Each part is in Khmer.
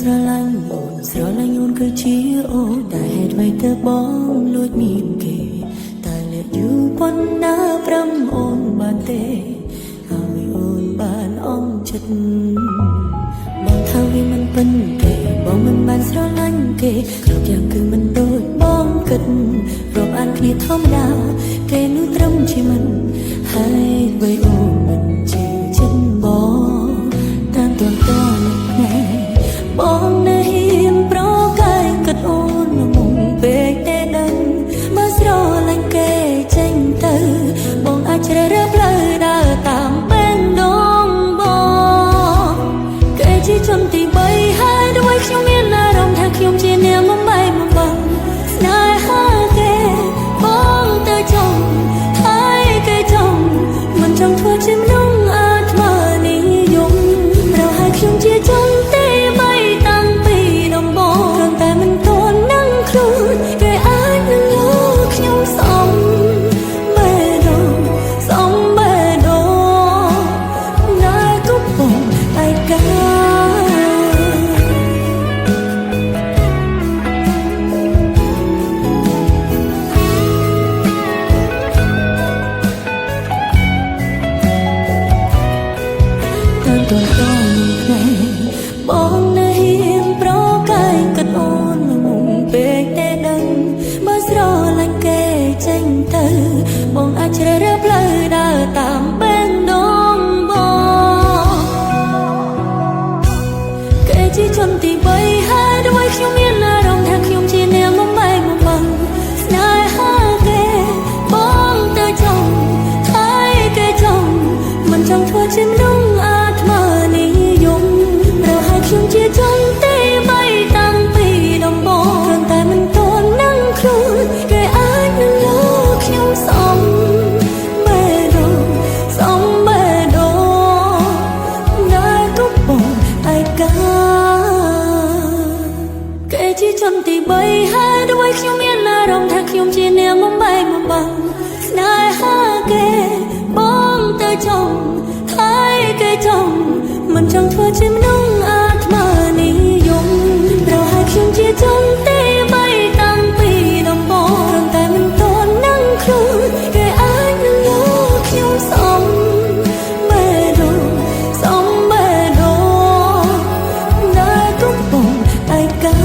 ស្រឡាញ់អូនគឺជាអូនដែលហេតុអ្វីទៅបងលួចមានគេតែលះយូរប៉ុណ្ណាព្រមអូនបានទេហើយអូនបានអង់ចិត្តបងថាវាមិនពិនទេបងមិនបានស្រឡាញ់គេគ្រប់យ៉ាងគឺមិនដូចបងគិតរាប់អានគ្នាធម្មតាគេនោះត្រឹមជាមិនហើយអ្វីអូនមិនជឿចិត្តបងតាមទាន់តនេះបងនៅហ៊ានប្រកាយគិតអូនមុំពេកតែដឹងបើស្រឡាញ់គេចេញទៅបងអាចជ្រើសរើសផ្លូវដើរតាមពេលដងបងគេជាជនទី3ហើយด้วยខ្ញុំមានអារម្មណ៍ថាខ្ញុំជាអ្នកបំបីបំបងស្នេហាគេបងទៅចង់ហើយគេចង់មិនចង់ធ្វើជាមនុស្សអាត្មានិយមប្រហែលខ្ញុំជាចង់បងនៅហ៊ានប្រកាយគិតអូនមុំពេកតែដឹងបើស្រឡាញ់គេចេញទៅបងអាចជ្រើសរើសផ្លូវដើរតាមពេលដងបងគេជាជនទី3ហើយด้วยខ្ញុំមានអារម្មណ៍ថាខ្ញុំជាអ្នកបំបីបំបងស្នេហាគេបងទៅចង់ហើយគេចង់មិនចង់ធ្វើជាមនុស្សអាត្មានិយមខ្ញុំជាចង់ទេបីតាំងពីដំបូងគ្រាន់តែមិនទាន់នឹងខ្លួនគេអាចនឹងយកខ្ញុំសំបេះដូងដែលកំពុងឯកាគេជាជនទី3ហើយด้วยខ្ញុំមានអារម្មណ៍ថាខ្ញុំជាអ្នកបំបីបំបងស្នេហាគេបងទៅចង់ហើយគេចង់មិនចង់ធ្វើជាមនុស្សនិយមប្រហែលខ្ញុំជាចង់ទេបីតាំងពីដំបូងគ្រាន់តែមិនទាន់នឹងខ្លួនគេអាចនឹងយកខ្ញុំសំបេះដូងដែលកំពុងឯកា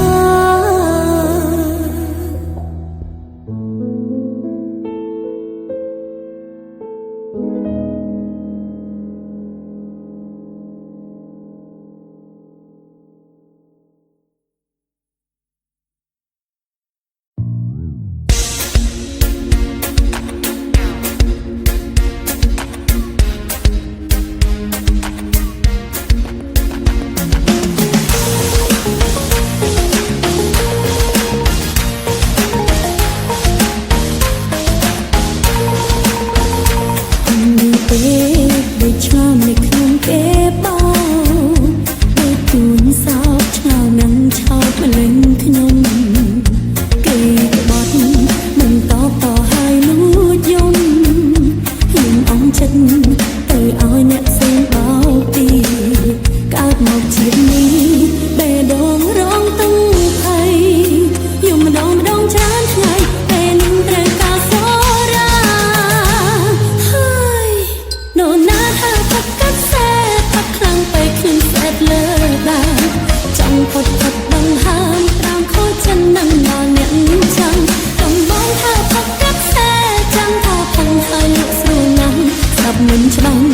ឆ្ងាមនៃខ្ញុំគេបោដូចជួនសោកឆ្ងល់នឹងឆោតម្លេងខ្ញុំគេក្បត់មិនតបតហើយលួចយំខ្ញុំអង់ចិត្តទៅឲ្យអ្នកផ្សេងបោកទីកើតមកជាតិនេះបេះដូងរងទុំភ័យយំម្ដងច្រើនថ្ងៃពេលនឹងត្រូវការសូរាហើយនោណាថាផឹកកាត់សេផឹកខ្លាំងពេកខ្ញុំស្អែតលើដែរចង់ផុតបង្ហើមតាមខូចចិត្តនឹងដល់អ្នកចាំកំបងថាផឹកកាត់សេចាំថាផឹកហើយលក់ស្រួលណាស់ស្ដាប់មិនច្បាស់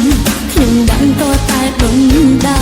ខ្ញុំបានតតែដុំដា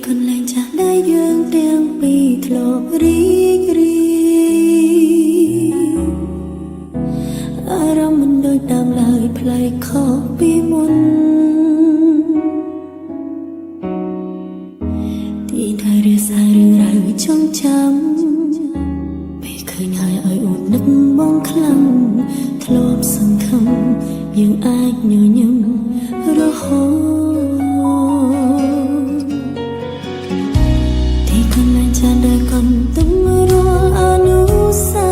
កន្លែងចាស់ដែលយើងទាំងពីរធ្លាប់រីករាយអារម្មណ៍មិនដូចដើមឡើយប្លែកខុសពីមុនទីដែលរាសារឿងរ៉ាវចងចាំពេលឃើញហើយឲ្យអូននឹកបងខ្លាំងធ្លាប់សង្ឃឹមយើងអាចញញឹមរហូតទីកន្លែងចាស់ដែលកុំទំរាល់អនុស្សា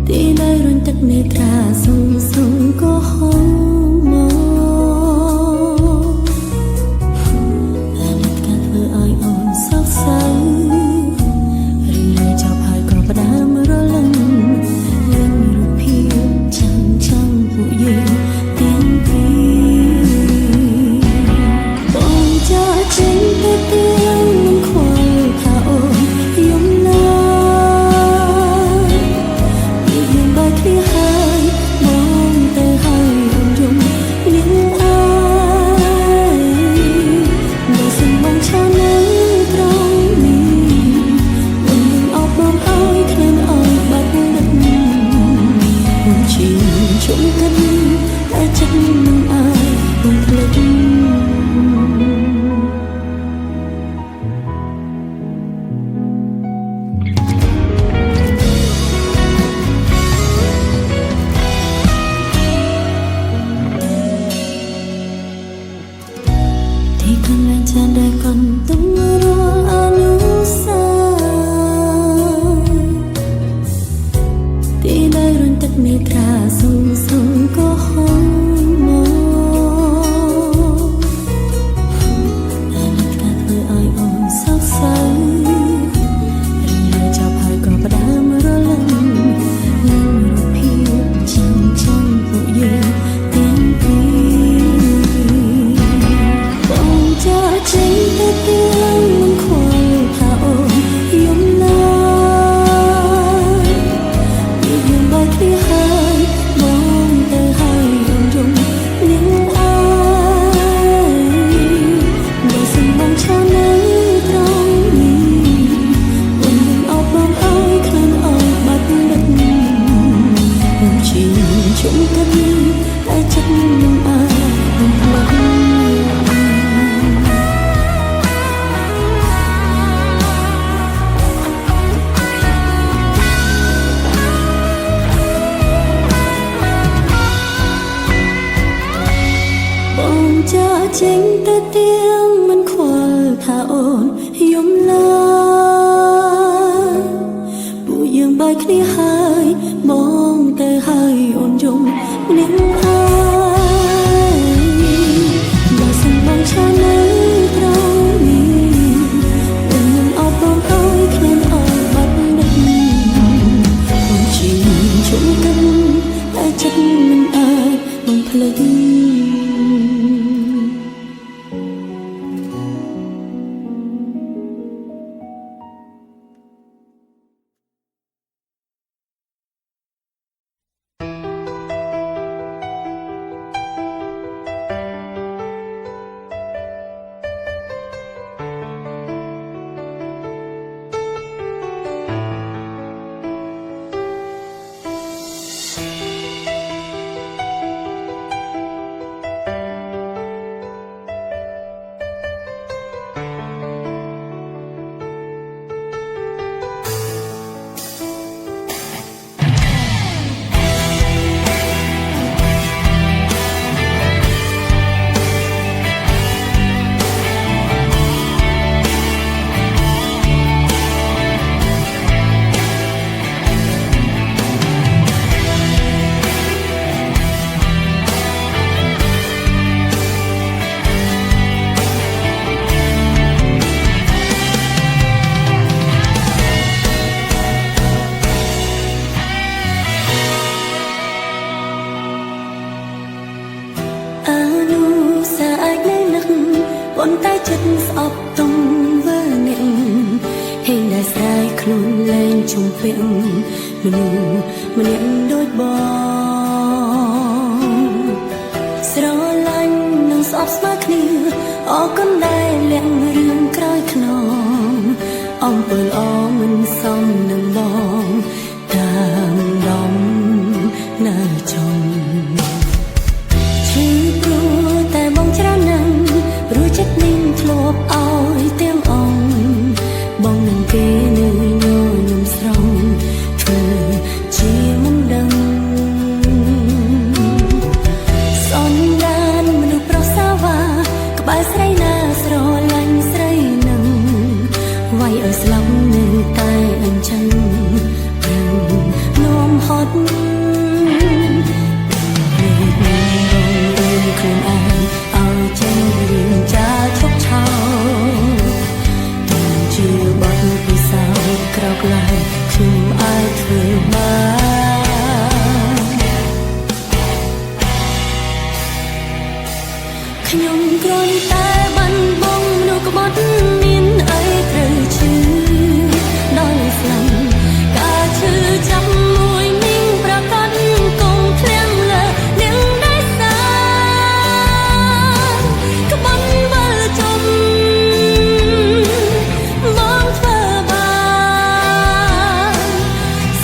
វរីយ៍ទីដែលរញទឹកនេត្រាសុំសុំក៏ហូរមកតែនឹកការធ្វើឲ្យអូនសោកសៅរីងលើចប់ហើយក៏ផ្ដាំរលឹងលេងរូបភាពចាំចាំពួកយើងទាំងពីរបងចាចេញទៅទៀងមិនខ្វល់ថាអូនយំណាពីយើងបើគ្នាហើយបងទៅហើយអូនយំលៀងអើយបើសិនបងឆោនៅត្រង់នេះអូននឹងអបបងឲ្យក្លែងឲ្យបាត់ដឹកអូនជាជុំកិនតែចិត្តមិនអើយអូនភ្លេចទីកន្លែងចាស់ដែលកុំទំរាល់អនុស្សាវរីយ៍ទីដែលរញទឹកនេត្រាសុំសុំក៏ហូរមកតែនឹកការធ្វើឲ្យអូនសោកសៅរីងលើចប់ហើយក៏ផ្ដាំរលឹងលេងរូបភាពចាំចាំពួកយើងទាំងពីរបងចាចេញទៅទៀងមិនខ្វល់ថាអូនយំណាពីយើងបើគ្នាហើយបងទៅហើយអូនយំលៀងអើយបើសិនបងឆោនៅត្រង់នេះអូននឹងអបបងឲ្យក្លែងឲ្យបាត់ដឹកអូនជាជុំកិនតែចិត្តមិនអើយអូនភ្លេចបងចាចេញទៅទៀងមិនខ្វល់ថាអូនយំឡើយពួកយើងបែកគ្នាហើយបងទៅហើយអូនយំម្នាក់ហើយបើសិនបងឆានៅត្រង់នេះអូននឹងអបបងឲ្យក្លែងឲ្យបាត់ដឹកអូនជាជុំកិនតែចិត្តមិនអាចបងភ្លេចប៉ុន្តែចិត្តស្អប់ទុំវើអ្នកហេងដែលស្រ័យខ្លួនលែងជុំពេញមនុស្សម្នាក់ដូចបងស្រឡាញ់នឹងស្អប់ស្មារ អរគុណដែលលាក់រឿងក្រោយខ្នងអំពើល្អមិនសមនឹងបងតាមដំនៅចុងឈឺព្រោះតែបងច្រើនណាស់ព្រោះចិត្តនេះធ្លាប់ឲ្យទាំងអង្គបងនឹងគេនៅញញឹមស្រង់ធ្វើជាមិនដឹងសនដានមនុស្សប្រុសសាវ៉ាក្បែរស្រីណាស្រឡាញ់ស្រីនឹងវាយឲ្យស្លាប់នៅតែអញ្ចឹងព្រឹងនោមហត់ខ្លួនឯងឲ្យចេញរឿងចាឈប់ឆោជាបាត់ពិសោធន៍ក្រោកឡើងខ្ញុំអាចធ្វើបានខ្ញុំគ្រាន់តែបាត់បង់មនុស្សក្បត់មានអីត្រូវឈឺដល់ស្លាប់ការឈឺចាប់មួយនាងប្រកាសគង់ឃ្លាំងលើនាងได้សាក្បត់វិលជុំបងធ្វើបាន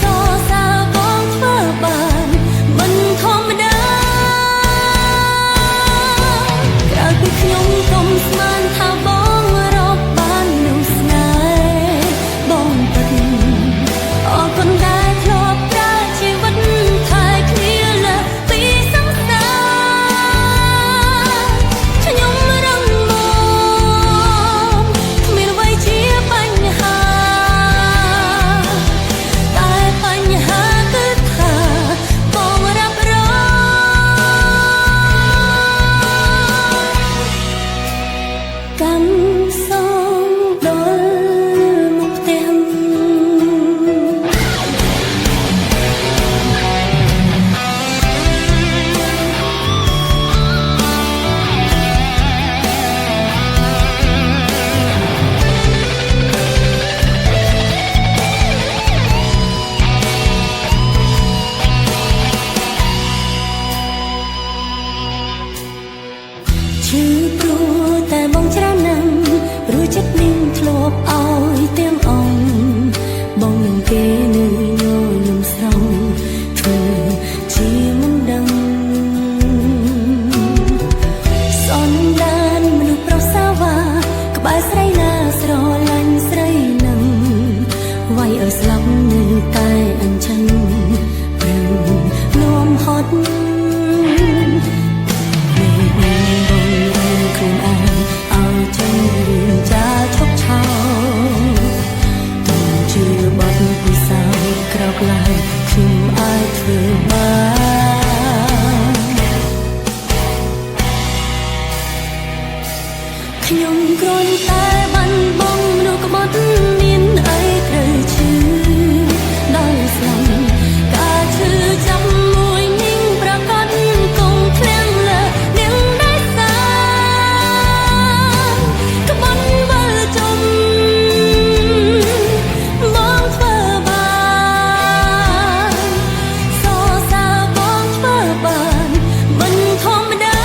សរសើរបងធ្វើបានមិនធម្មតាក្រោយពីខ្ញុំកុំស្មានថាបងរកបាននូវស្នេហ៍បងពិតអរគុណដែលធ្លាប់ប្រើជីវិតថែគ្នាលើពីសង្សារខ្ញុំរឹងមាំគ្មានអ្វីជាបញ្ហាតែបញ្ហាគឺថាបងរ៉ាប់រងកម្មសងដល់មកផ្ទះឈឺព្រោះតែបងច្រើនណាស់ព្រោះចិត្តនេះធ្លាប់ឲ្យទាំងអង្គបងនឹងគេនៅញញឹមស្រង់ធ្វើជាមិនដឹងសនដានមនុស្សប្រុសសាវ៉ាក្បែរស្រីណាស្រឡាញ់ស្រីនឹងវាយឲ្យស្លាប់នៅតែអញ្ចឹងព្រឹងនោមហត់ខ្លួនឯងឲ្យចេញរឿងចាឈប់ឆោជាបាត់ពិសោធន៍ក្រោកឡើងខ្ញុំអាចធ្វើបានខ្ញុំគ្រាន់តែបាត់បង់មនុស្សក្បត់មានអីត្រូវឈឺដល់ស្លាប់ការឈឺចាប់មួយនាងប្រកាសគង់ឃ្លាំងលើនាងได้សាក្បត់វិលជុំបងធ្វើបានសរសើរបងធ្វើបានមិនធម្មតា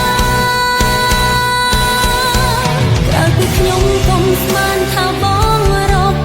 ក្រោយពីខ្ញុំកុំស្មានថាបងរក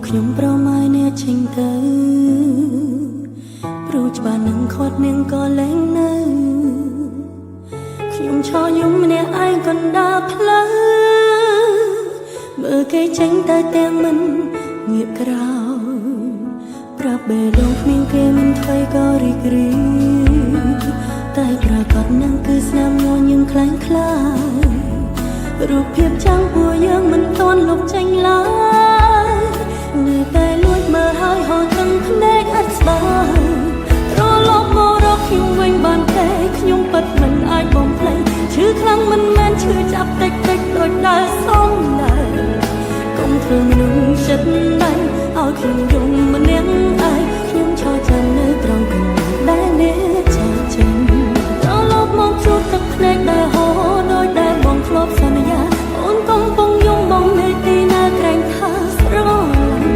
ខ្ញុំប្រមាយអ្នកចេញទៅព្រោះច្បាស់នឹងខាត់នាងក៏លែងនៅខ្ញុំឈរយំម្នាក់ឯងកណ្ដាលផ្លូវមើលគេចេញទៅទាំងមិនងាកក្រោយប្រាប់បេះដូងគ្មានគេមិនថ្មីក៏រីករាយតែប្រកាសនឹងគឺស្នាមញញឹមខ្លាំងខ្លាយរូបភាពចាំងពួកយើងមិនទាន់លុបចេញឡើយនៅតែលួចមើលហើយហត់ទាំងភ្នែកអត់ស្បើយត្រឡប់មករកខ្ញុំវិញបានទេខ្ញុំពិតមិនអាចបំភ្លេចឈឺខ្លាំងមិនមែនឈឺចាប់តិចតិចដូចដើរសំដែងកុំធ្វើមនុស្សចិត្តដៃឲ្យខ្ញុំយំម្នាក់ឯងខ្ញុំឈរចាំនៅត្រង់កន្លែងដែលអ្នកចាចេញត្រឡប់មកជួបទឹកភ្នែកដែលហូរដោយដែលបងធ្លាប់សន្យាអូនកំពុងយំបងនៅទីណាក្រែងថាស្រឡាញ់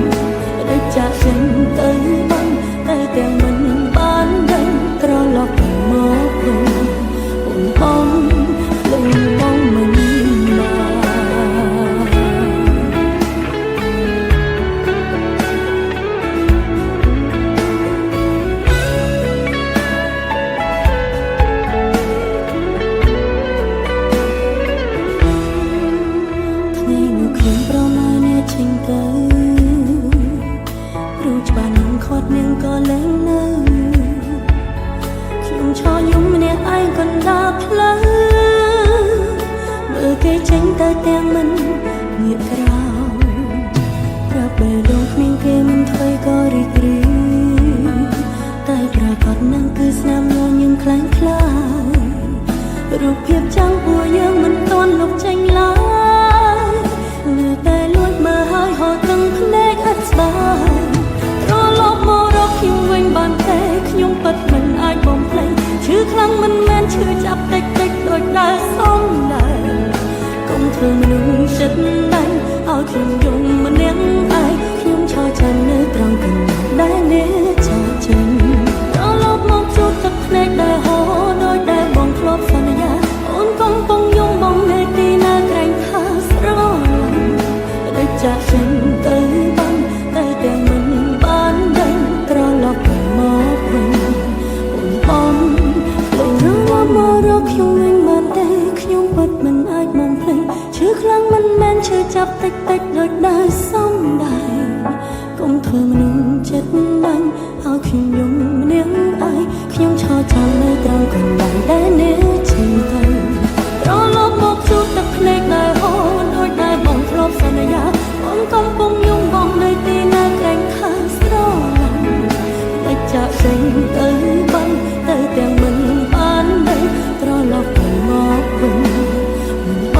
ដូចចាក់ចេញទៅបងតែទាំងមិនបានដឹងត្រឡប់មកវិញអូនបងលំបងមិននាងក៏លែងនៅខ្ញុំឈរយំម្នាក់ឯងកណ្ដាលផ្លូវមើលគេចេញទៅទាំងមិនងាកក្រោយប្រាប់បេះដូងគ្មានគេមិនថ្មីក៏រីករាយតែប្រកាសនឹងគឺស្នាមញញឹមខ្លាំងខ្លាយរូបភាពចាំងពួកយើងមិនទាន់លុបចេញឡើយនៅតែលួចមើលហើយហត់ទាំងភ្នែកអត់ស្បើយខ្ញុំវិញបានទេខ្ញុំពិតមិនអាចបំភ្លេចឈឺខ្លាំងមិនមែនឈឺចាប់តិចតិចដូចដើរសំដែងកុំធ្វើមនុស្សចិត្តដៃឲ្យខ្ញុំយំម្នាក់ឯងខ្ញុំឈរចាំនៅត្រង់កន្លែងដែលអ្នកចាចេញត្រឡប់មកជួបទឹកភ្នែកដែលហូរដោយដែលបងធ្លាប់សន្យាអូនកំពុងយំបងនៅទីណាក្រែងថាស្រឡាញ់ដូចចាក់ចេញទៅបងតែទាំងមិនបានដឹងត្រឡប់មកវិញអូនបងលងរមករកខ្ញុំវិញបានទេខ្ញុំពិតមិនអាចបំភ្លេចឈឺខ្លាំងមិនមែនឈឺចាប់តិចតិចដូចដើរសំដែងកុំធ្វើមនុស្សចិត្តបាញ់ឲ្យខ្ញុំយំម្នាក់ឯងខ្ញុំឈរចាំនៅត្រង់កន្លែងដែលអ្នកចេញទៅត្រឡប់មកជួបទឹកភ្នែកដែលហូរដូចដែលបងធ្លាប់សន្យាបងកំពុងយំបងនៅទីណាក្រែងខាងស្រឡាញ់តែចាក់ចេញទៅបងតែទាំងមិនបានដឹងត្រឡប់មកវិញបងមិនប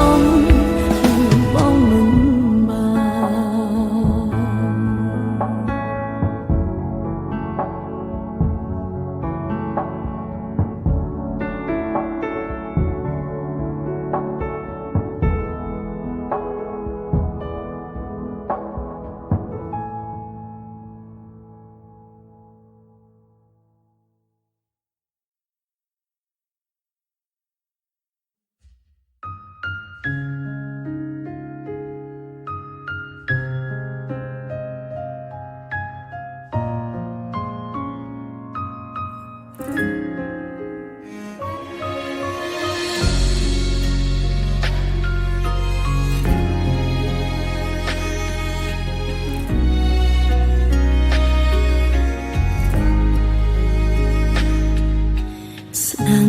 ាន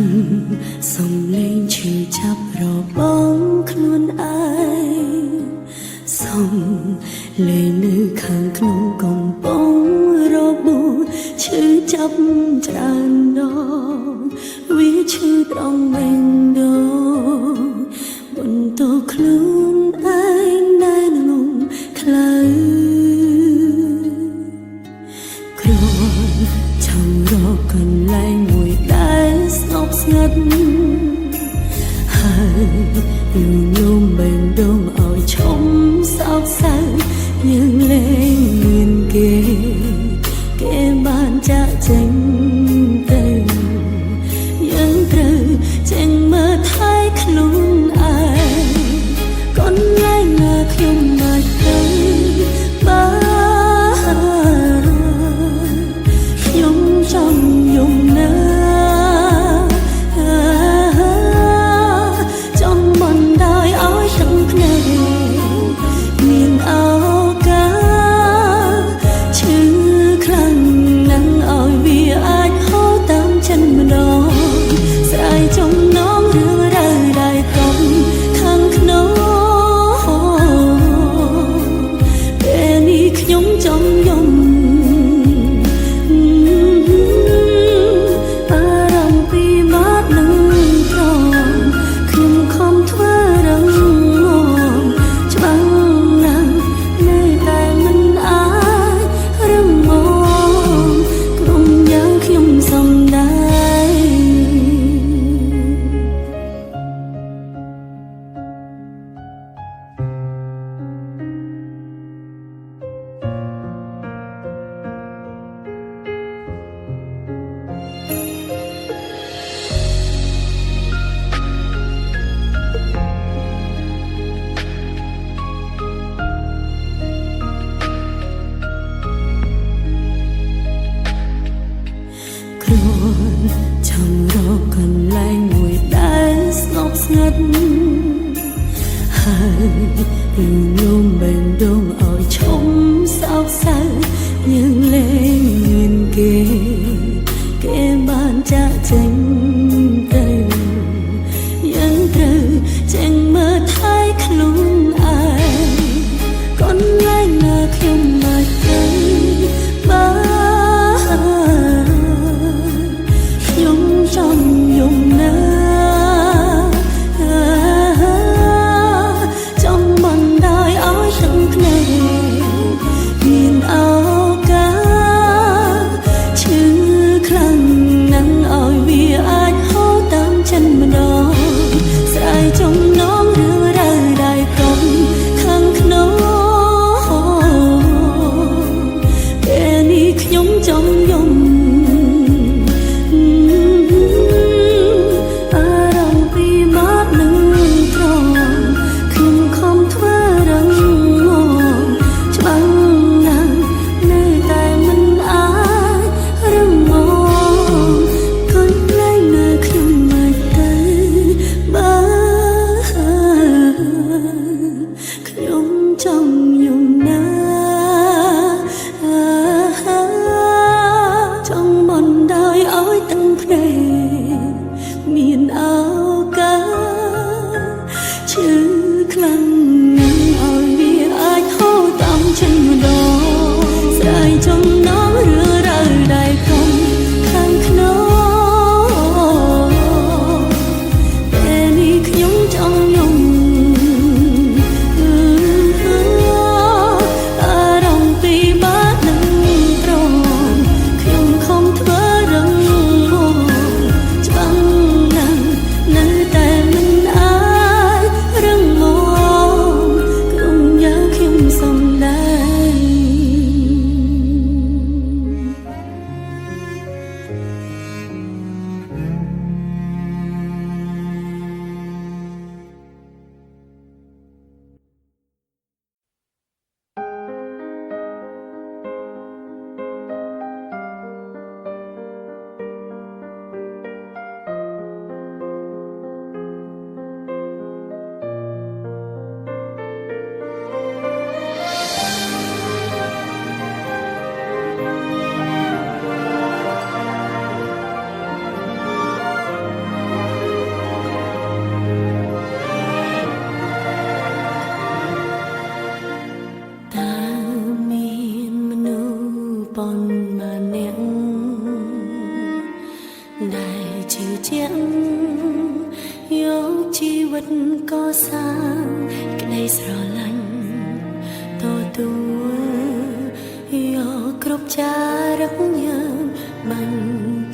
សំលេងឈឺចាប់របស់ខ្លួនឯងសំលេងនៅខាងក្នុងកំពុងរបួសឈឺចាប់ច្រើនដងវាឈឺត្រង់វិញដងបន្ទោខ្លួនឯងដែលងងខ្លៅគ្រាន់ចាំរកកន្លែងមួយដែលស្ងប់ស្ងាត់ហើយយូរញោមបេះដូងឲ្យឈុំសោកសៅយើងលែងមានគេបានចាក់ចេញទៅយើងត្រូវចេញមើលថែខ្លួនឯងកូនលែងណាខ្ញុំមកទៅ ខ្ញុំចង់យំអារម្មណ៍ពីបាត់នឹងត្រង់ខ្ញុំខំធ្វើរឹងមាំច្បាំងណាស់នៅតែមិនអាចរឹងមាំក្នុងយ៉ាងខ្ញុំសំដែងចង់រកកន្លែងមួយដែលស្ងប់ស្ងាត់ហើយរឿងលំបេះដូងឲ្យឈំសោកសៅយើងលែងមានគេបានចាក់ចេញទៅយើងត្រូវចេញមើលថែខ្លួនឯងកន្លែងណាខ្ញុំមកទៅបានចង់យំណាចង់បណ្ដោយឲ្យទាំងភ្នែកមានឱកាសឈឺខ្លាំងណាស់ឲ្យវាអាចហូរតាមចិត្តម្ដងស្រ័យចំណងរឿងរ៉ាវដែលកុំខាងក្នុងពេលនេះខ្ញុំចង់យំមានឱកាសឈឺខ្លាំងណាស់ឲ្យវាអាចហូរតាមចិត្តម្ដងស្រ័យចំណងរឿងរ៉ាវដែលកុំខាងក្នុងពេលនេះខ្ញុំចង់យំអារម្មណ៍ពីបាត់នឹងត្រង់ខ្ញុំខំធ្វើរឹងមាំច្បាំងនៅតែមិនអាចរឹងមាំក្នុងយ៉ាងខ្ញុំសំដែងប៉ុន្មានអ្នកដែលជឿជាក់យកជីវិតកសាងក្តីស្រឡាញ់ទទួលយកគ្រប់ចារឹកយើងបាញ់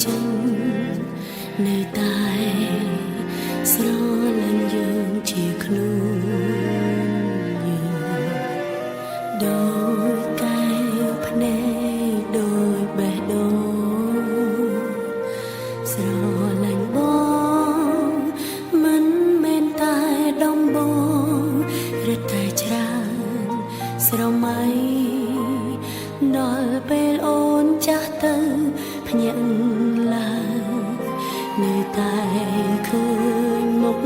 ចេញនៅតែស្រឡាញ់យើងជាខ្លួនយើងដូចកែវភ្នែកដូចបេះដូងស្រឡាញ់បងមិនមែនតែដំបងរត់តែច្រើនស្រមៃដល់ពេលអូនចាស់ទៅភ្ញាក់ឡើងនៅតែឃើញមុខ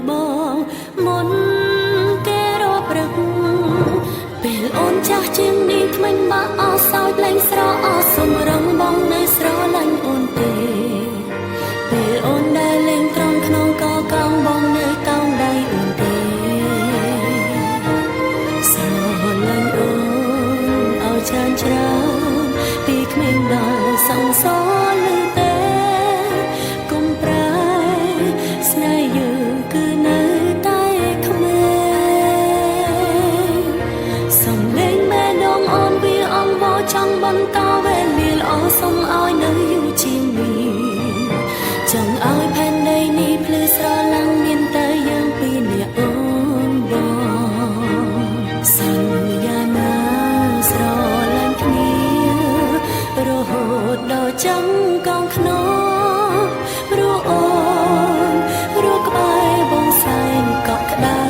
បងមុនគេរាប់រឹកពេលអូនចាស់ជាងនេះគ្មិនមកអស់សោយលែងស្រអស់សំរងបងនៅស្រឡាញ់អូនទេពេលអូនដែលលេងត្រង់ក្នុងកកងបងនៅតោងដៃអូនទេស្រឡាញ់អូន បន្តវេលាល្អសូមឲ្យនៅយូរជាងនេះចង់ឲ្យផែនដីនេះភ្លឺស្រឡាំងមានតែយើងពីរនាក់អូនបងសន្យាណាស្រឡាញ់គ្នារហូតដល់ចាំកងខ្នងព្រោះអូនរកក្បែរបងសែនកក់ក្ដៅ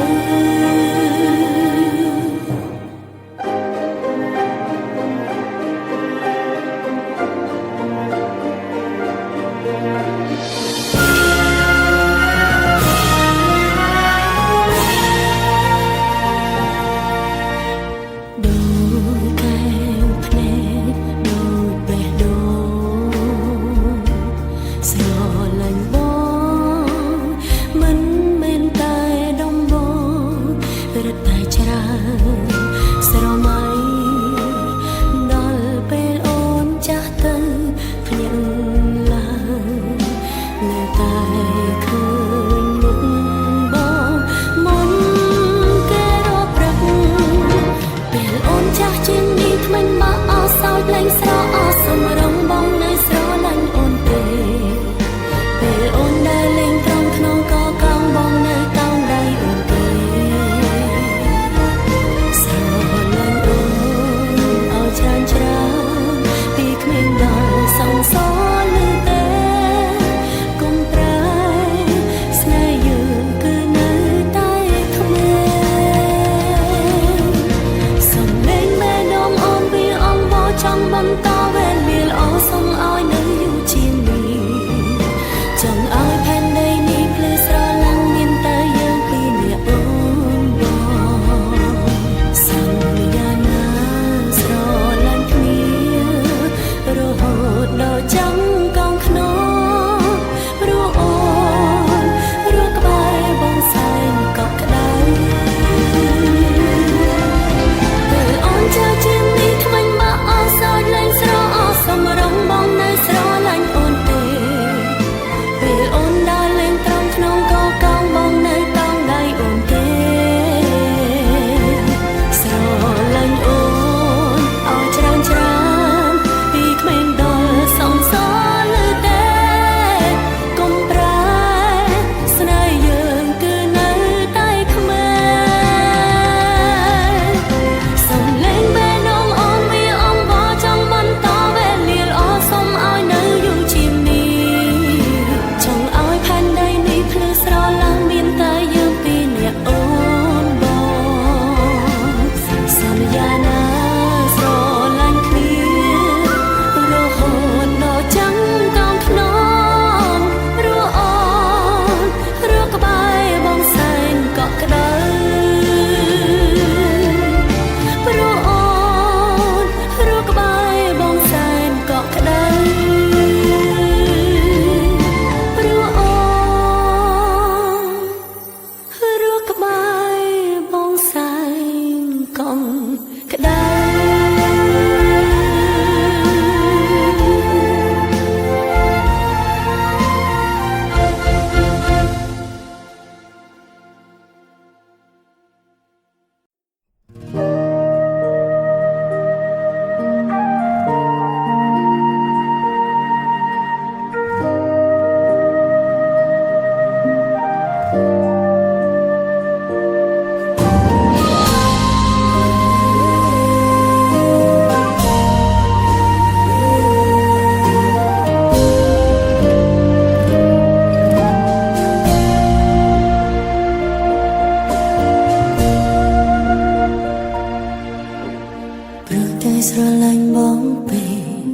ស្រឡាញ់បងពេក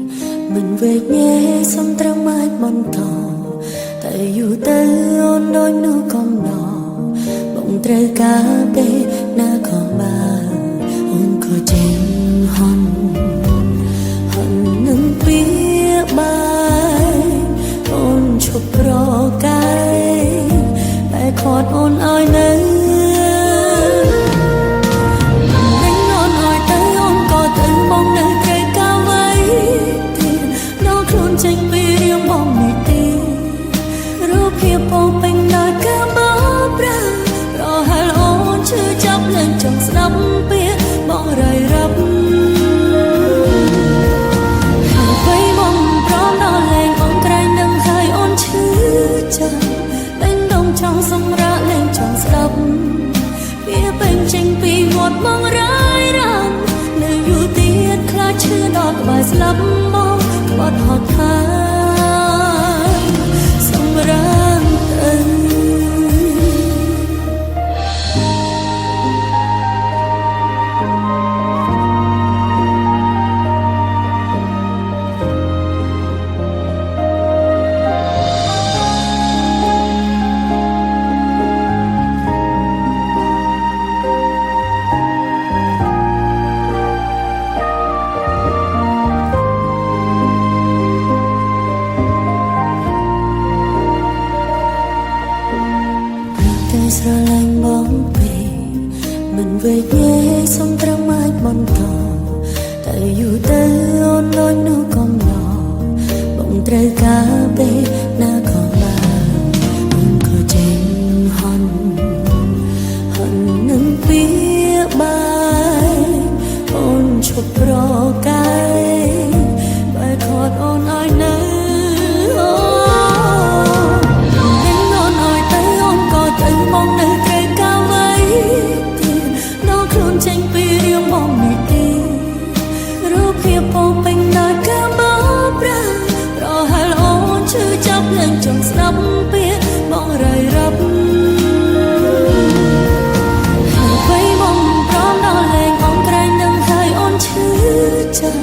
មិនវេកញែសំត្រឹមអាចបន្តតែយូរទៅអូនដូចនោះកំណត់បងត្រូវការពេលណាក៏បានអូនក៏ចេញហន់នឹងពីបាយអូនឈប់ប្រកាយតែខាត់អូនឲ្យនៅចេញពីរៀងបងនេះទេរូបភាពបងពេញដោយការបោកប្រាស់រហែលអូនឈឺចាប់លែងចង់ស្ដាប់ពាក្យបងរាយរាប់ ស្លាប់មកបត់ហត់ថាសម្រាប់ទៅ ស្រឡាញ់បងពេកមិនវេទញែកសុំត្រឹមអាចបន្តតែយូរទៅអូនលួចនោះកំឡោបងត្រូវការពេលណាក៏បានអូនក៏ចេញហន់នឹងពីបាយអូនឈប់ប្រកាយបែរខត់អូនឲ្យនៅ បងនៅត្រូវការໄว้ដល់ខ្លួនចេញពីរៀងបងនេះទេរូបភាពពោពេញដោយការបោកប្រាស់ប្រហែលអូនឈឺចាប់លែងចង់ស្ដាប់ពាក្យបងរាយរាប់ហើយបងព្រមដល់លែងអងក្រែងនឹងហើយអូនឈឺចាប់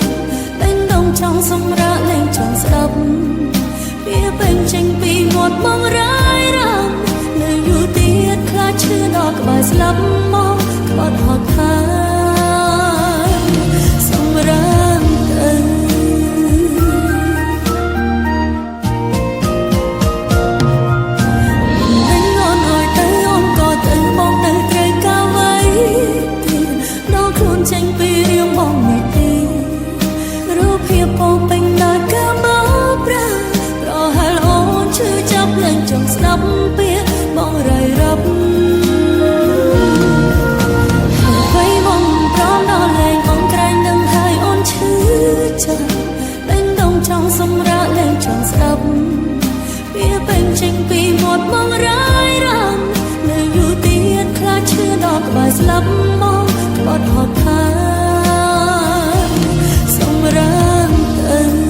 ពេញដងចង់សម្រាប់លែងចង់ស្ដាប់ពាក្យពេញចេញពីមាត់បងរាយរាប់ ខ្លាចឈឺដល់ក្បែរស្លាប់មកក្បត់ហត់ថាសម្រាប់ទៅមិនអូនឲ្យទៅអូនក៏ទៅបងនៅត្រូវការໄว้ដល់ខ្លួនចេញពីរៀងបងនេះទេរូបភាពពោពេញដោយការបោកប្រាស់ប្រហែលអូនឈឺចាប់លែងចង់ស្ដាប់ពាក្យបងរាយរាប់ bên đông trong sông ra lên tròn sập phía bên trên pi một bóng rải răng nơi du tiết khá chưa đọc bài lấp mong bọt họt tha sông ra từng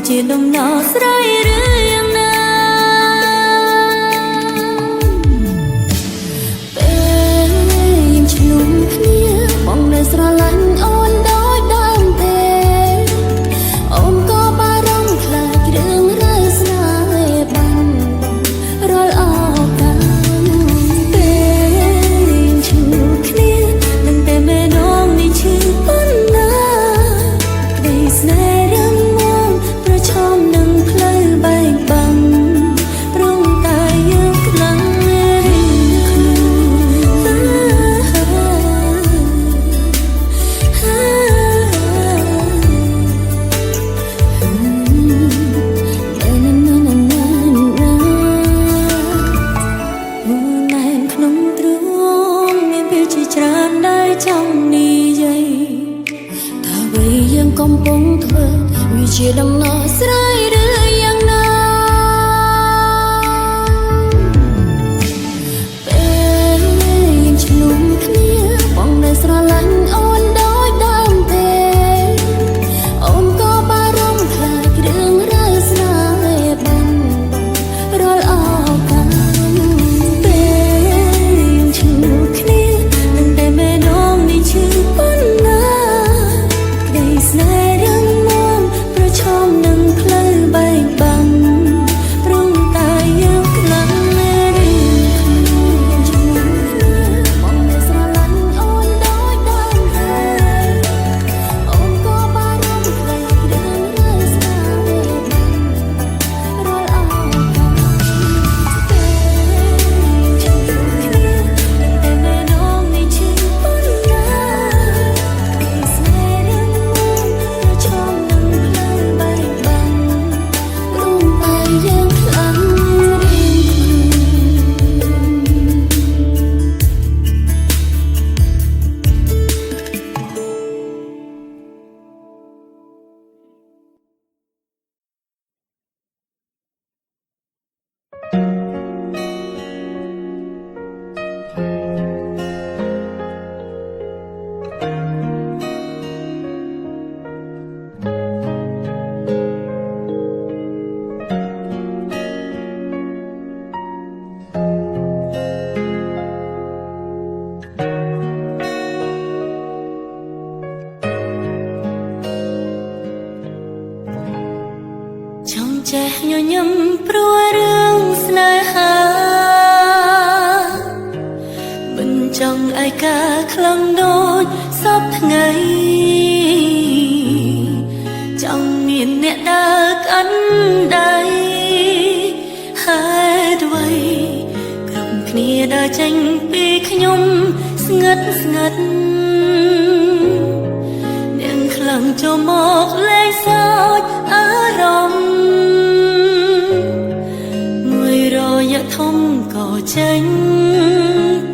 ជាដំណោះស្រាយរឿងណាពេលយើងឆ្លងគ្នាបងនៅស្រឡាញ់អូនដោយដើមទេអូនក៏បារម្ភខ្លាចរឿងរើស្នេហ៍បានរាល់ឱកាសពេលយើងឆ្លងគ្នានឹងតែមេនងនេះឈឺប៉ុណ្ណាក្តីស្នេហ៍ នឹងផ្លូវបែកបាំងរងតែយើងខ្លាំងក្នុងទ្រូងមានពេលជាច្រើនដែលចង់និយាយថាអ្វីយើងកំពុងធ្វើវាជាដំណោះស្រាយឬយ៉ាងណាពេលយើងឆ្លងគ្នា ញឹមព្រួយរឿងស្នេហាមិនចង់ឲ្យការខ្លាំងដូចសពថ្ងៃចង់មានអ្នកដើរកាន់ដៃហេតុអ្វីគ្រប់គ្នាដើរចេញពីខ្ញុំស្ងាត់ស្ងាត់នាងខ្លាំងចូលមកលេងសើចអារម្មណ៍មួយរយៈធំក៏ចេញ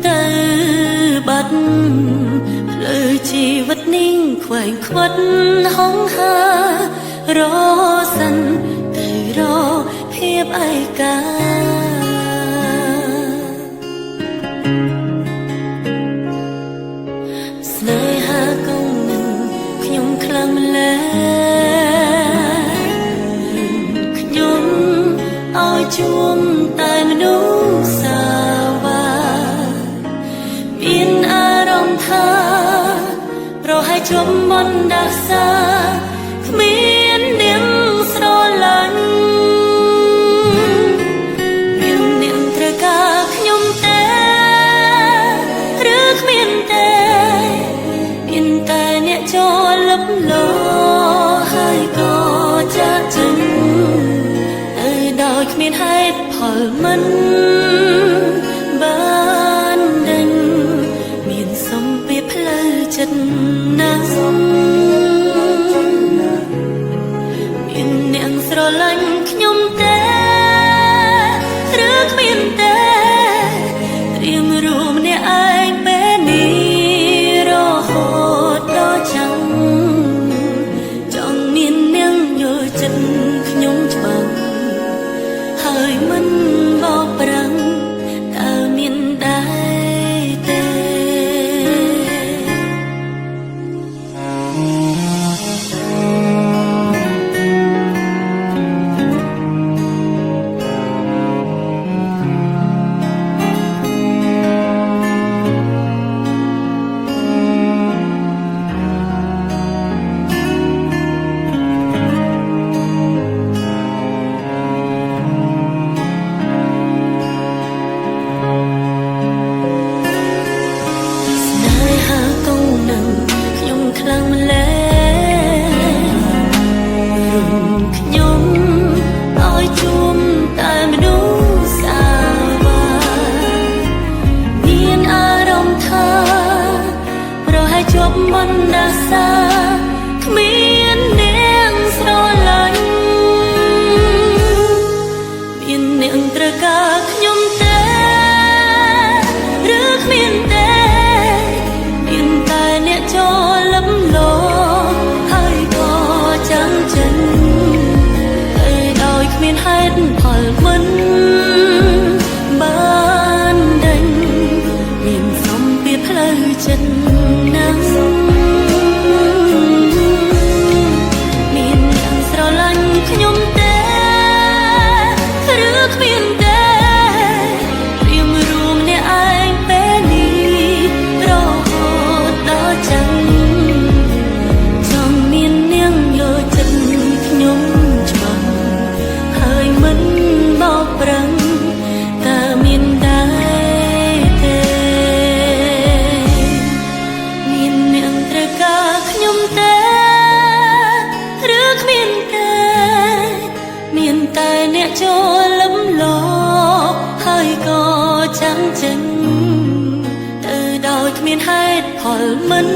ទៅបាត់ផ្លូវជីវិតនេះខ្វែងខ្វាត់ហងហារសិនទៅរកភាពឯកាស្នេហាកូននឹងខ្ញុំខ្លាំងម្ល៉េះខ្ញុំឲ្យជួមតែមនុស្សសាវាមានអារម្មណ៍ថាប្រហែលជុំបណ្ដាសាគ្មាននាងស្រឡាញ់មាននាងត្រូវការខ្ញុំទេឬគ្មានទេមានតែអ្នកចូលលឹបលោហើយក៏ចាក់ចេញទៅដោយគ្មានហេតុផលមិនបានដេញមានសម្ពាធផ្លូវចិត្តណាស់មានអ្នកស្រឡាញ់ខ្ញុំទេឬគ្មានទេត្រៀមរួមអ្នកឯងពេលនេះរហូតដល់ចាំងចង់មានអ្នកយល់ចិត្តខ្ញុំច្បាស់ហើយមិនបោកប្រាំងតើមានដែរទេខ្លាំងម្ល៉េះរុំខ្ញុំឲ្យជួមតែមនុស្សសាវាមានអារម្មណ៍ថាប្រហែលជាប់បណ្ដាសាគ្មានអ្នកស្រឡាញ់មានអ្នកត្រូវការខ្ញុំទេឬគ្មានទេមានតែអ្នកចូលលឹមលោហើយក៏ចាំងចេញទៅដោយគ្មានហេតុផលមិនបានដេញមានសម្ពាធផ្លូវចិត្តណាស់មានអ្នកស្រឡាញ់ខ្ញុំទេឬគ្មានទេត្រៀមរួមអ្នកឯងពេលនេះរហូតដល់ចាំងចង់មាននាងយល់ចិត្តខ្ញុំច្បាស់ហើយមិនបោកប្រាំងតើមានដែរទេមាននាងត្រូវការខ្ញុំទេឬគ្មានទេមានតែអ្នកចូលលឹមលោហើយក៏ចាំងចេញទៅដោយគ្មានហេតុផលមិន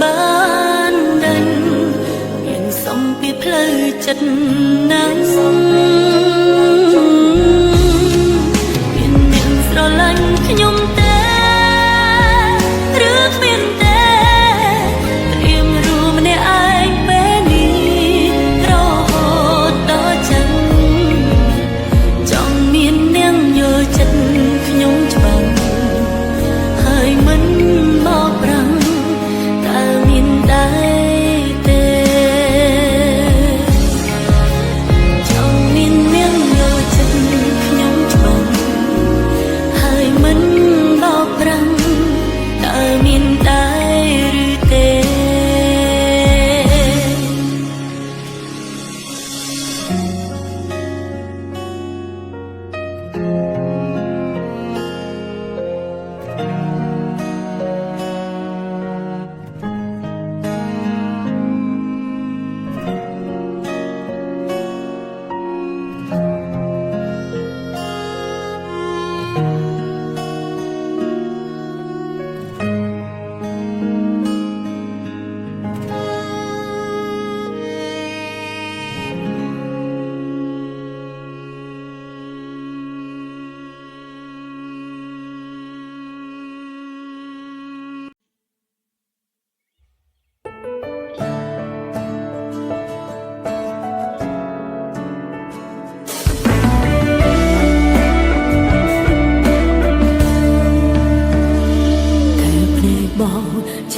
បានដេញមានសម្ពាធផ្លូវចិត្តណាស់មានអ្នកស្រឡាញ់ខ្ញុំទេឬគ្មានទេត្រៀមរួមអ្នកឯងពេលនេះរហូតដល់ចាំងចង់មានអ្នកយល់ចិត្តខ្ញុំច្បាស់ហើយមិនបោកប្រាំងតើមានដែរទេចង់មាន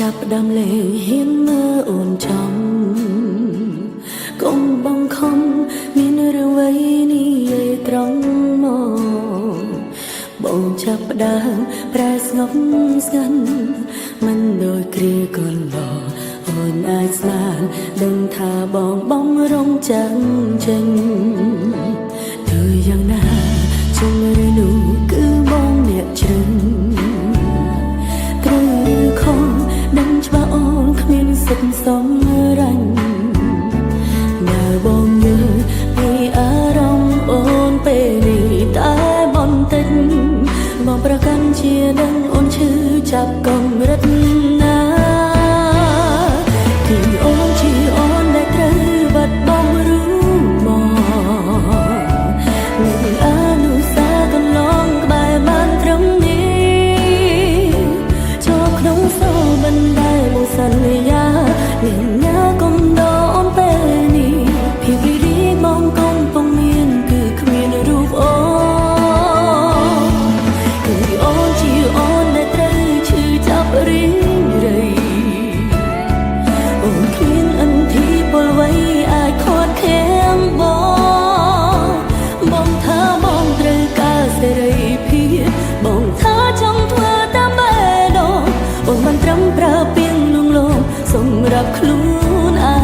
ចាប់ផ្ដើមលេងហ៊ានមើលអូនចំកុំបង្ខំមានរឿងអ្វីនេះឯត្រង់មកបងចាប់ផ្ដើមប្រែស្ងប់ស្ងាត់មិនដូចគ្រាកន្លងអូនអាចស្មានដឹងថាបងបំរុងចាំចេញទៅយ៉ាងណាជំរឿននោះគឺបងអ្នកជ្រឹងត្រូវខំដឹងច្បាស់អូនគ្មានសិទ្ធិសម្រេចនៅបងយល់ពីអារម្មណ៍អូនពេលនេះតែបន្តិចបងប្រកាន់ជាដឹងអូនឈឺចាប់កម្រិតណាគឺអូនជាអូនដែលត្រូវបាត់បង់រឿងមកនឹងអនុសាកន្លងក្បែរបានត្រឹមនេះចូលក្នុងសោបណ្ដាយមកសន្យានឹងញ៉ាកុំដអូនពេលនេះភាពរីករាយបងកំពុងមានគឺគ្មានរូបអូនគឺអូនជាអូនដែលត្រូវឈឺចាប់រីងរៃអូនគ្មានអន្ទីពលអ្វីអាចខាត់ខាំងបងថាបងត្រូវការសេរីភាពបងថាចង់ធ្វើតាមបេះដូងអូនមិនត្រឹមប្រើពាក្យលួងលោមសម្រាប់ខ្លួនឯង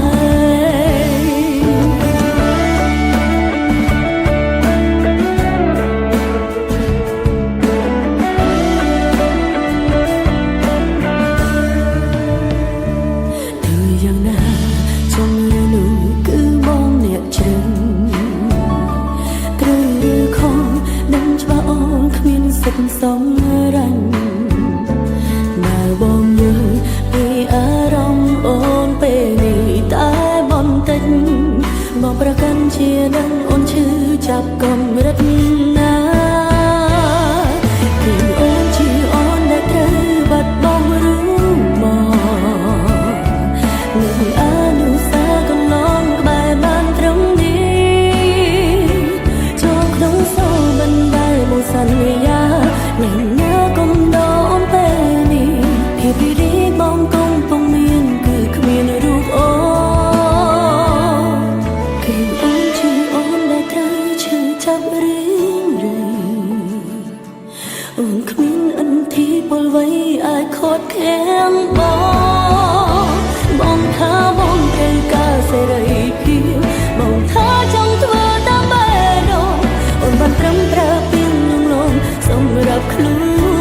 យ៉ាងណាចំរឿននោះគឺបងអ្នកជ្រឹងត្រូវឬខំដឹងច្បាស់អូនគ្មានសិទ្ធិសម្រេចនៅបងយល់ពីអារម្មណ៍អូនពេលនេះតែបន្តិចបងប្រកាន់ជាដឹងអូនឈឺចាប់កម្រិតណាគឺអូនជាអូនដែលត្រូវបាត់បង់រឿងមកនឹងអនុសាកន្លងក្បែរបានត្រឹមនេះចូលក្នុងសោបណ្ដាយមកសន្យានឹងញ៉ាកុំដអូនពេលនេះភាពរីករាយបងកំពុងមានគឺគ្មានរូបអូនគឺអូនជាអូនដែលត្រូវឈឺចាប់រីងរៃអូនគ្មានអន្ទីពលអ្វីអាចខាត់ខាំងបងថាបងត្រូវការសេរីភាពបងថាចង់ធ្វើតាមបេះដូងអូនបានត្រឹមប្រើពាក្យលួងលោមសម្រាប់ខ្លួ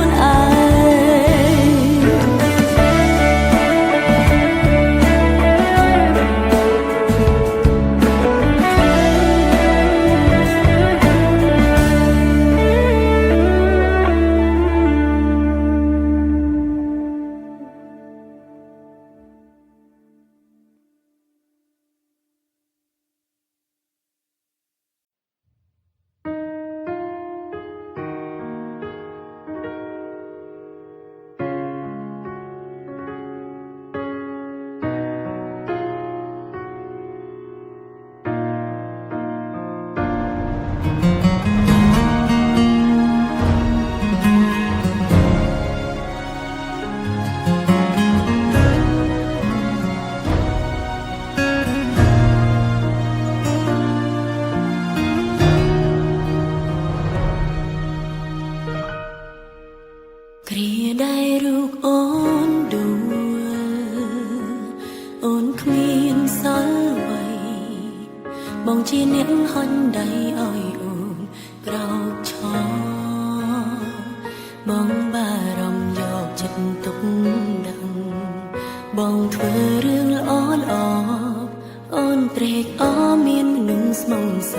នឯងគ្រាដែលរូបអូនដួលអូនគ្មានសល់អ្វីបងជាអ្នកហុញដៃឲ្យអូនក្រោកឈរបងបារម្ភយកចិត្តទុកដឹងបងធ្វើរឿងល្អល្អអូនត្រេកអរមានមនុស្សស្មងស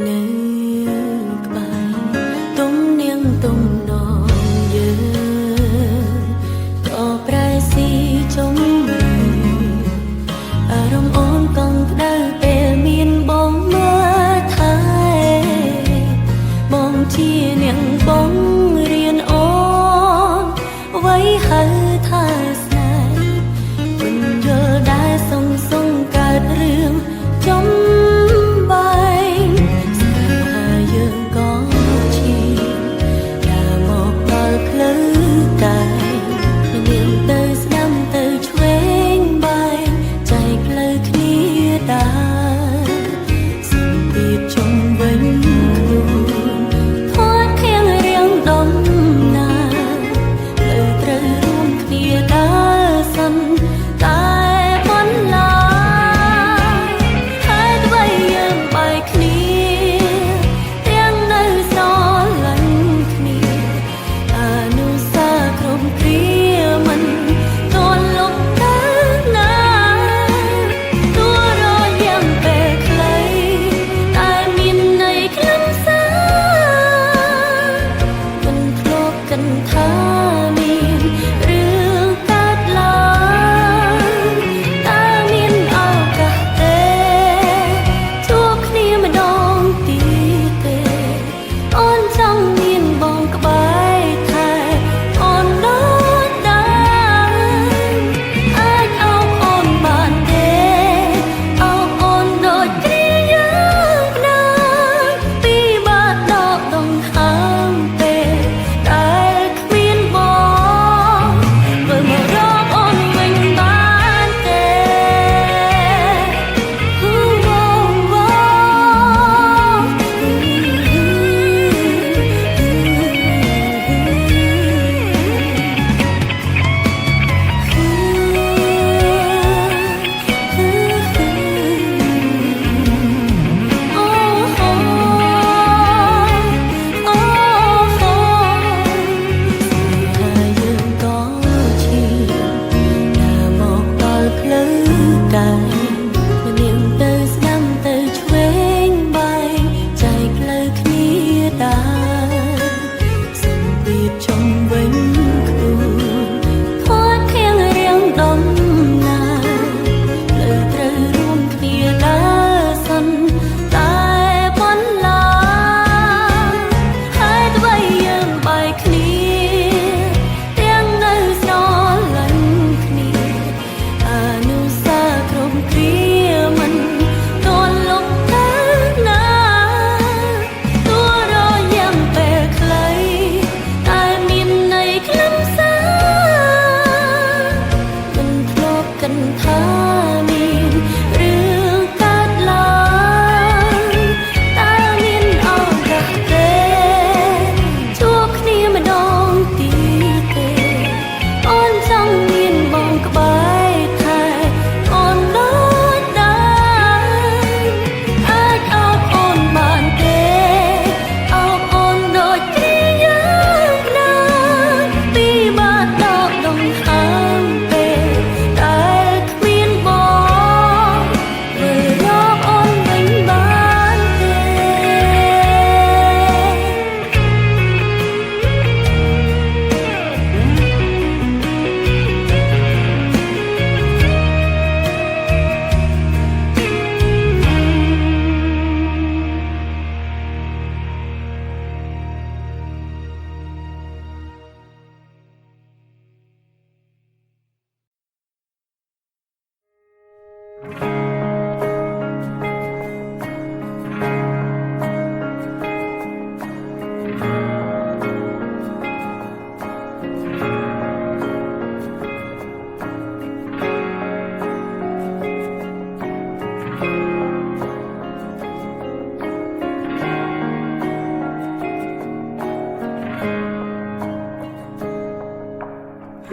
នៅក្បែរទុំនាងទុំនងក៏ប្រែស៊ីចុងអារម្មណ៍អូនកង់ក្តៅពេលមានបងមើលថែបងជានាងបងរៀនអូនអ្វីហៅថាស្នេហ៍មិនយល់ដែរសងកើតរឿងចំបាយ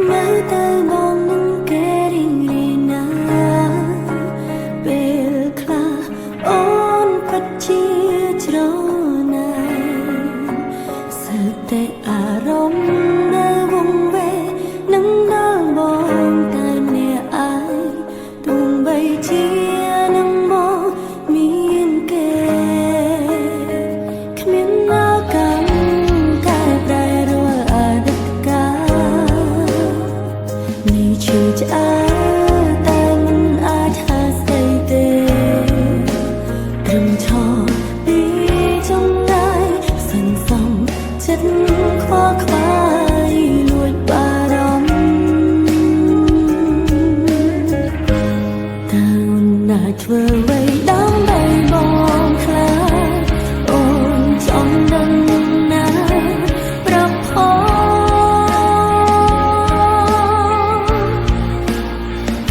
មើលទៅបងនឹងគេរីងរាយណាស់ពេលខ្លះអូនពិតជាច្រណែនស្ទើរតែអារម្មណ៍នៅវង្វេងនឹងដល់បងតែអ្នកឯងទោះបីជានឹងមកមានគេគ្មានឱកាសកែប្រែរាល់អតីតកាលនេះឈឺឆ្អើរតែមិនអាចថាស្ដីទេត្រឹមឈរពីចម្ងាយសន្សំចិត្តខ្វល់ខ្វាយលួចបារម្ភតើអូនអាចធ្វើអ្វីដើម្បីបងខ្លាចអូនចង់ដឹងណាប្រផ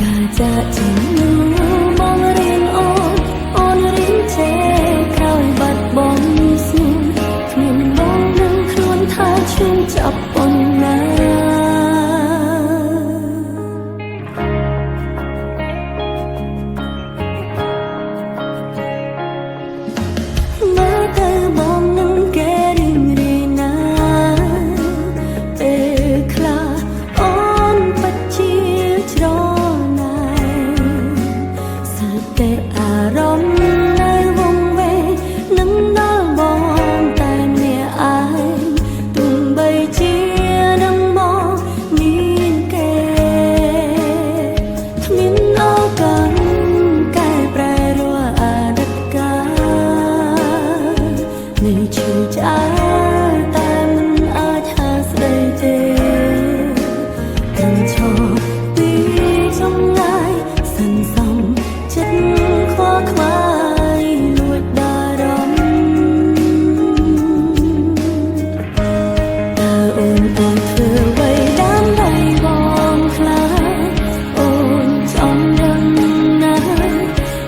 ការចាក់ចេញនោះបងរៀនអូនរៀនចេះក្រោយបាត់បង់ស្នូលគ្មានបងនឹងខ្លួនថាឈឺចាប់ប៉ុណ្ណាមើលទៅបងនឹងគេរីងរាយណាស់ពេលខ្លះអូនពិតជាច្រណែនស្ទើរតែអារម្មណ៍នៅវង្វេងនឹងដល់បងតែអ្នកឯងទោះបីជានឹងមកមានគេគ្មានឱកាសកែប្រែរាល់អតីតកាលនេះឈឺឆ្អើរតែមិនអាចថាស្ដីទេត្រឹមឈរពីចម្ងាយសន្សំចិត្តខ្វល់ខ្វាយលួចបារម្ភតើអូនអាចធ្វើអ្វីដើម្បីបងខ្លាចអូនចង់ដឹងណា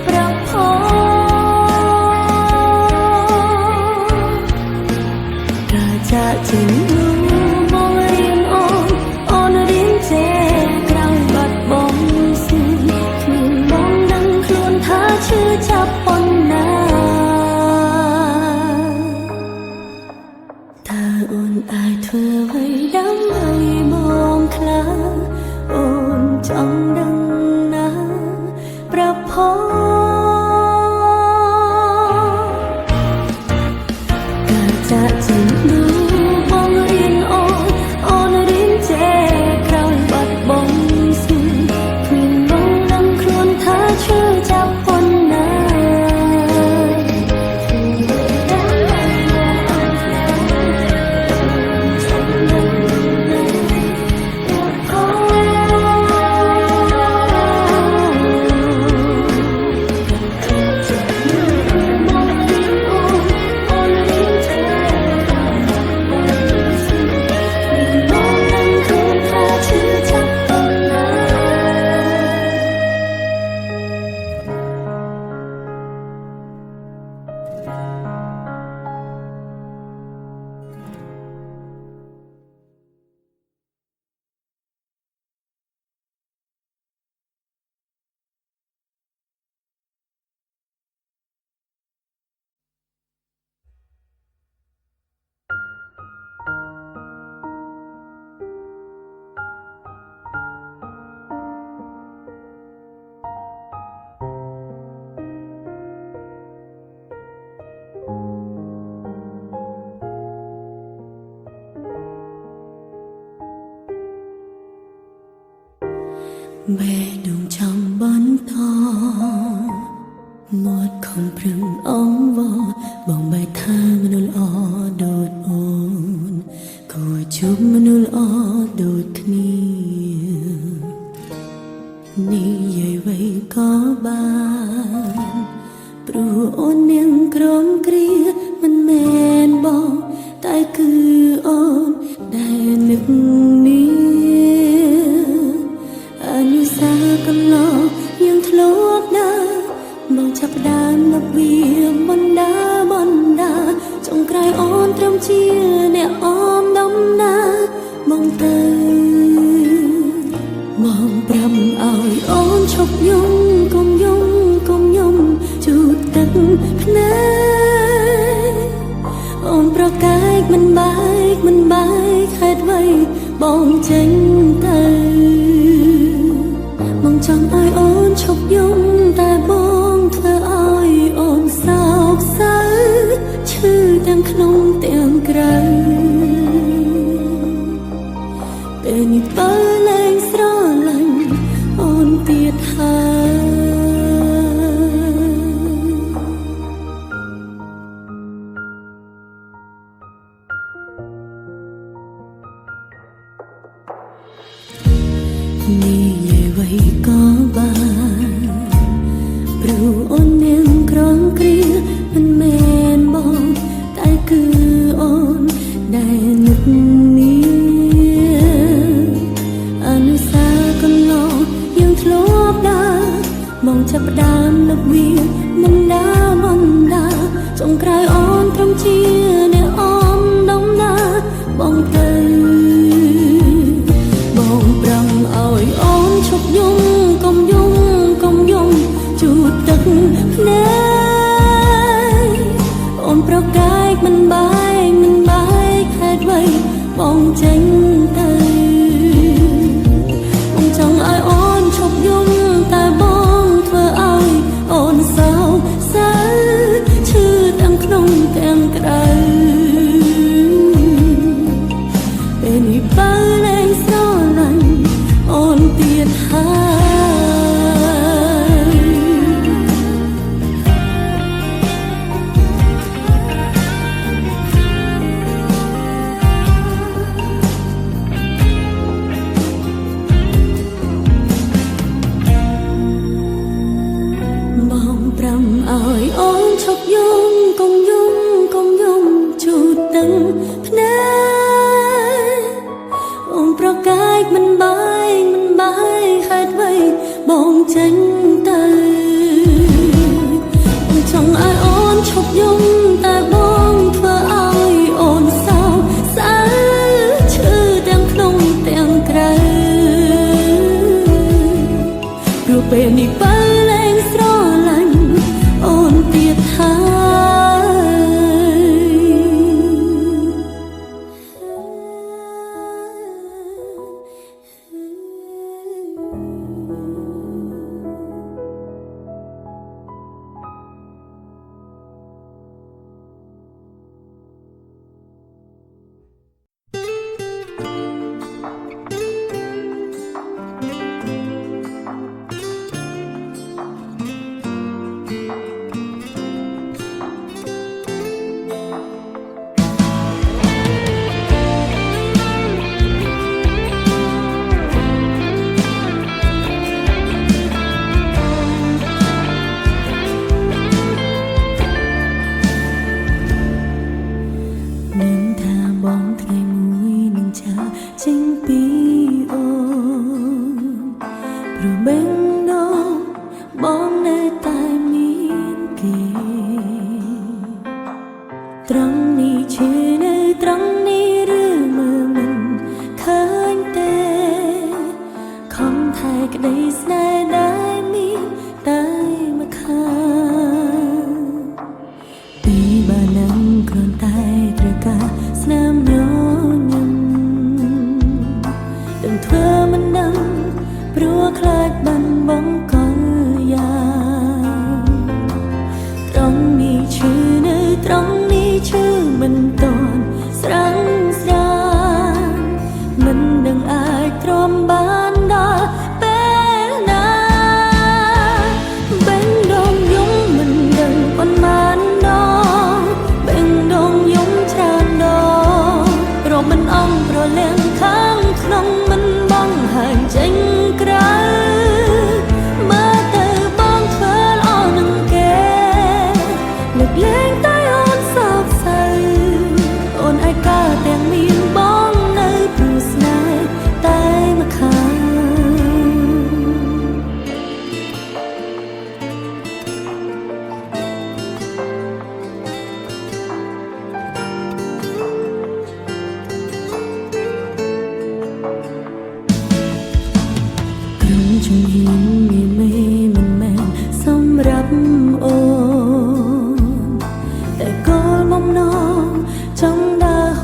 ប្រផការចាក់ចេញនោះបងរៀនអូនរៀនចេះក្រោយបាត់បង់ស្នូលគ្មានបងដឹងខ្លួនថាឈឺចាប់ប៉ុណ្ណាតើអូនអាចធ្វើអ្វីដើម្បីបងខ្លាចអូនចង់ដឹងណាប្រផការចាក់ចេញនោះបងរៀនអូនរៀនចេះក្រោយបាត់បង់ស្នូលគ្មានបងដឹងខ្លួនថាឈឺចាប់ប៉ុណ្ណាបេះដូងចំបន្តមាត់ខំប្រឹងអងវបងបែកថាមនុស្សល្អដូចអូនគួរជួបមនុស្សល្អដូចគ្នានិយាយអ្វីក៏បានព្រោះអូនមានក្រំគ្រាមិនមែនបងតែគឺអូនដែលនឹកនេះអនុសាកន្លងយើងធ្លាប់ដើរមកចាប់ផ្ដើមមកវា มันបែកខេតໄວបងចេញទៅបងចង់ឲ្យអូនឈប់យំតែបងធ្វើឲ្យអូនសោកសៅឈឺទាំងក្នុងទាំងក្រៅពេលនេះបើលែងស្រឡាញ់អូនទៀតហើយនិយាយអ្វីក៏បានព្រោះអូនមានក្រងគ្រាមិនមែនបងតែគឺអូនដែលនឹកមានអនុស្សាវរីយ៍កន្លងយើងធ្លាប់ដើរមកចាប់ផ្ដើមនឹកវាមិនដើរចុងក្រោយអូនត្រឹមជាអ្នកអមដំណើរបងទៅបងប្រឹងឲ្យអូនឈប់យំកុំយំជូតទឹកភ្នែកអូនប្រកែកមិនបែកហេតុអ្វីបងចេញទៅបងចង់ឲ្យអូនឈប់យំតែបងធ្វើឲ្យអូនសោកសៅឈឺទាំងក្នុងទាំងក្រៅពេលនេះបើលែងស្រឡាញ់អូនទៀតហើយបងប្រាំឲ្យអូនឈប់យំកុំយំជូតទឹកភ្នែកអូនប្រកែកមិនបែកហេតុអ្វីបងចេញទៅបងចង់ឲ្យអូនឈប់យំតែបងធ្វើឲ្យអូនសោកសៅឈឺទាំងក្នុងទាំងក្រៅព្រោះពេលនេះបើលែងស្រឡាញ់អូនទៀតហើយត្រង់នេះឈឺនៅត្រង់នេះឬមើលមិនឃើញទេខំថែក្តីស្នេហ៍ដែលមានតែមួយខាងពីបានឹងគ្រាន់តែត្រូវការស្នាមញញឹមដឹងធ្វើមិនដឹងព្រោះខ្លាចបាត់បង់កលយ៉ាងត្រង់នេះឈឺនៅត្រង់ឈឺមិនតន់ស្រាំងស្រានមិនដឹងអាចទ្រាំបានដល់ពេលណាបេះដូងយំមិនដឹងប៉ុន្មានដងបេះដូងយំច្រើនដងរំមិនអងប្រលៀងខាងក្នុងមិនបងហាញចេញក្រៅមើលទៅបងធ្វើល្អនឹងគេលើកលែងតែអូនអាចកើតទាំងមានបងនៅព្រោះស្នេហ៍តែម្ខាងក្រុមជំហានមានមេមិនមែនសម្រាប់អូនតែគោលបំណងចង់ដើរ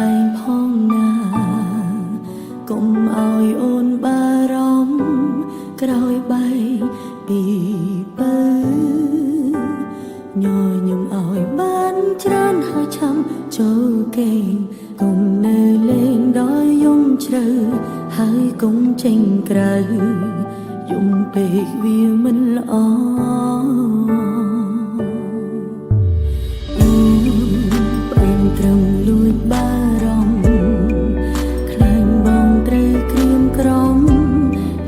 ឯងផងណាកុំឲ្យអូនបារម្ភក្រោយបែកពីពើញញឹមឲ្យបានច្រើនហើយឆាំចូលគេកុំនៅលេងដល់យំជ្រៅហើយកុំចេញក្រៅយំពេកវាមិនល្អត្រឹមលួចបារម្ភខ្លាញ់បងត្រូវក្រៀមក្រំ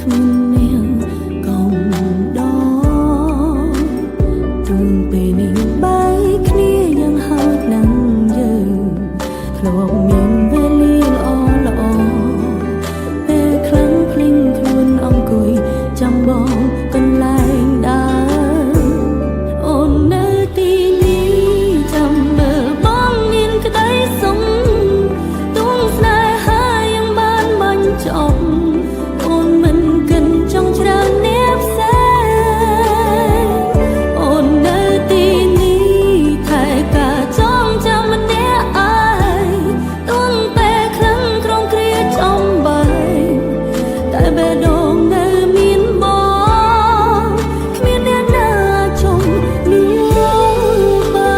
គ្មាននាងកុំដកទ្រង់ពេលនេះបែកគ្នាយ៉ាងហោចណាស់យើងធ្លាប់មានវេលាល្អពេលខ្លាំងភ្លេងខ្លួនអង្គុយចាំបងកន្លែងដើរអូននៅទីនេះចាំមើលបងមានក្តីសុំទួងស្នេហាយ៉ាងបានបាញ់ចប់អូនមិនកិនចង់ច្រើនអ្នកផ្សេងអូននៅទីនេះថែការចងចាំម្នាក់ឯងទួងពេលខ្លាំងក្រុមគ្រាចំបែកតែបេះដូងនៅមានបងគ្មានអ្នកណាជុំនោះបា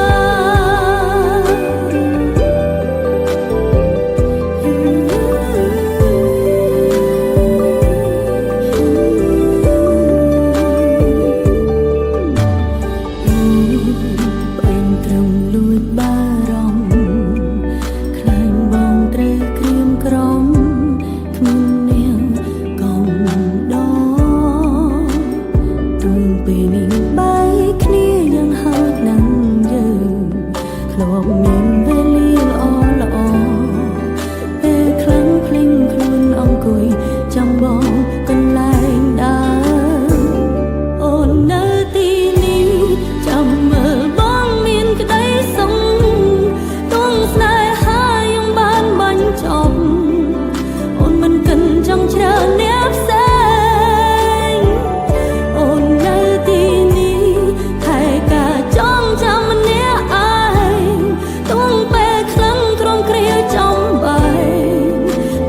នត្រឹមលួចបារម្ភខ្លាញ់បងត្រូវក្រៀមក្រំគ្មាននាងកុំដកទ្រង់ពេលនេះបែកគ្នាយ៉ាងហោចណាស់យើងធ្លាប់មានវេលាល្អពេលខ្លាំងភ្លេងខ្លួនអង្គុយចាំបងកន្លែងដើរអូននៅទីនេះចាំមើលបងមានក្តីសុំទួងស្នេហាយ៉ាងបានបាញ់ចប់អូនមិនកិនចង់ច្រើនអ្នកផ្សេងអូននៅទីនេះថែការចងចាំម្នាក់ឯងទួងពេលខ្លាំងក្រុមគ្រាចំបែក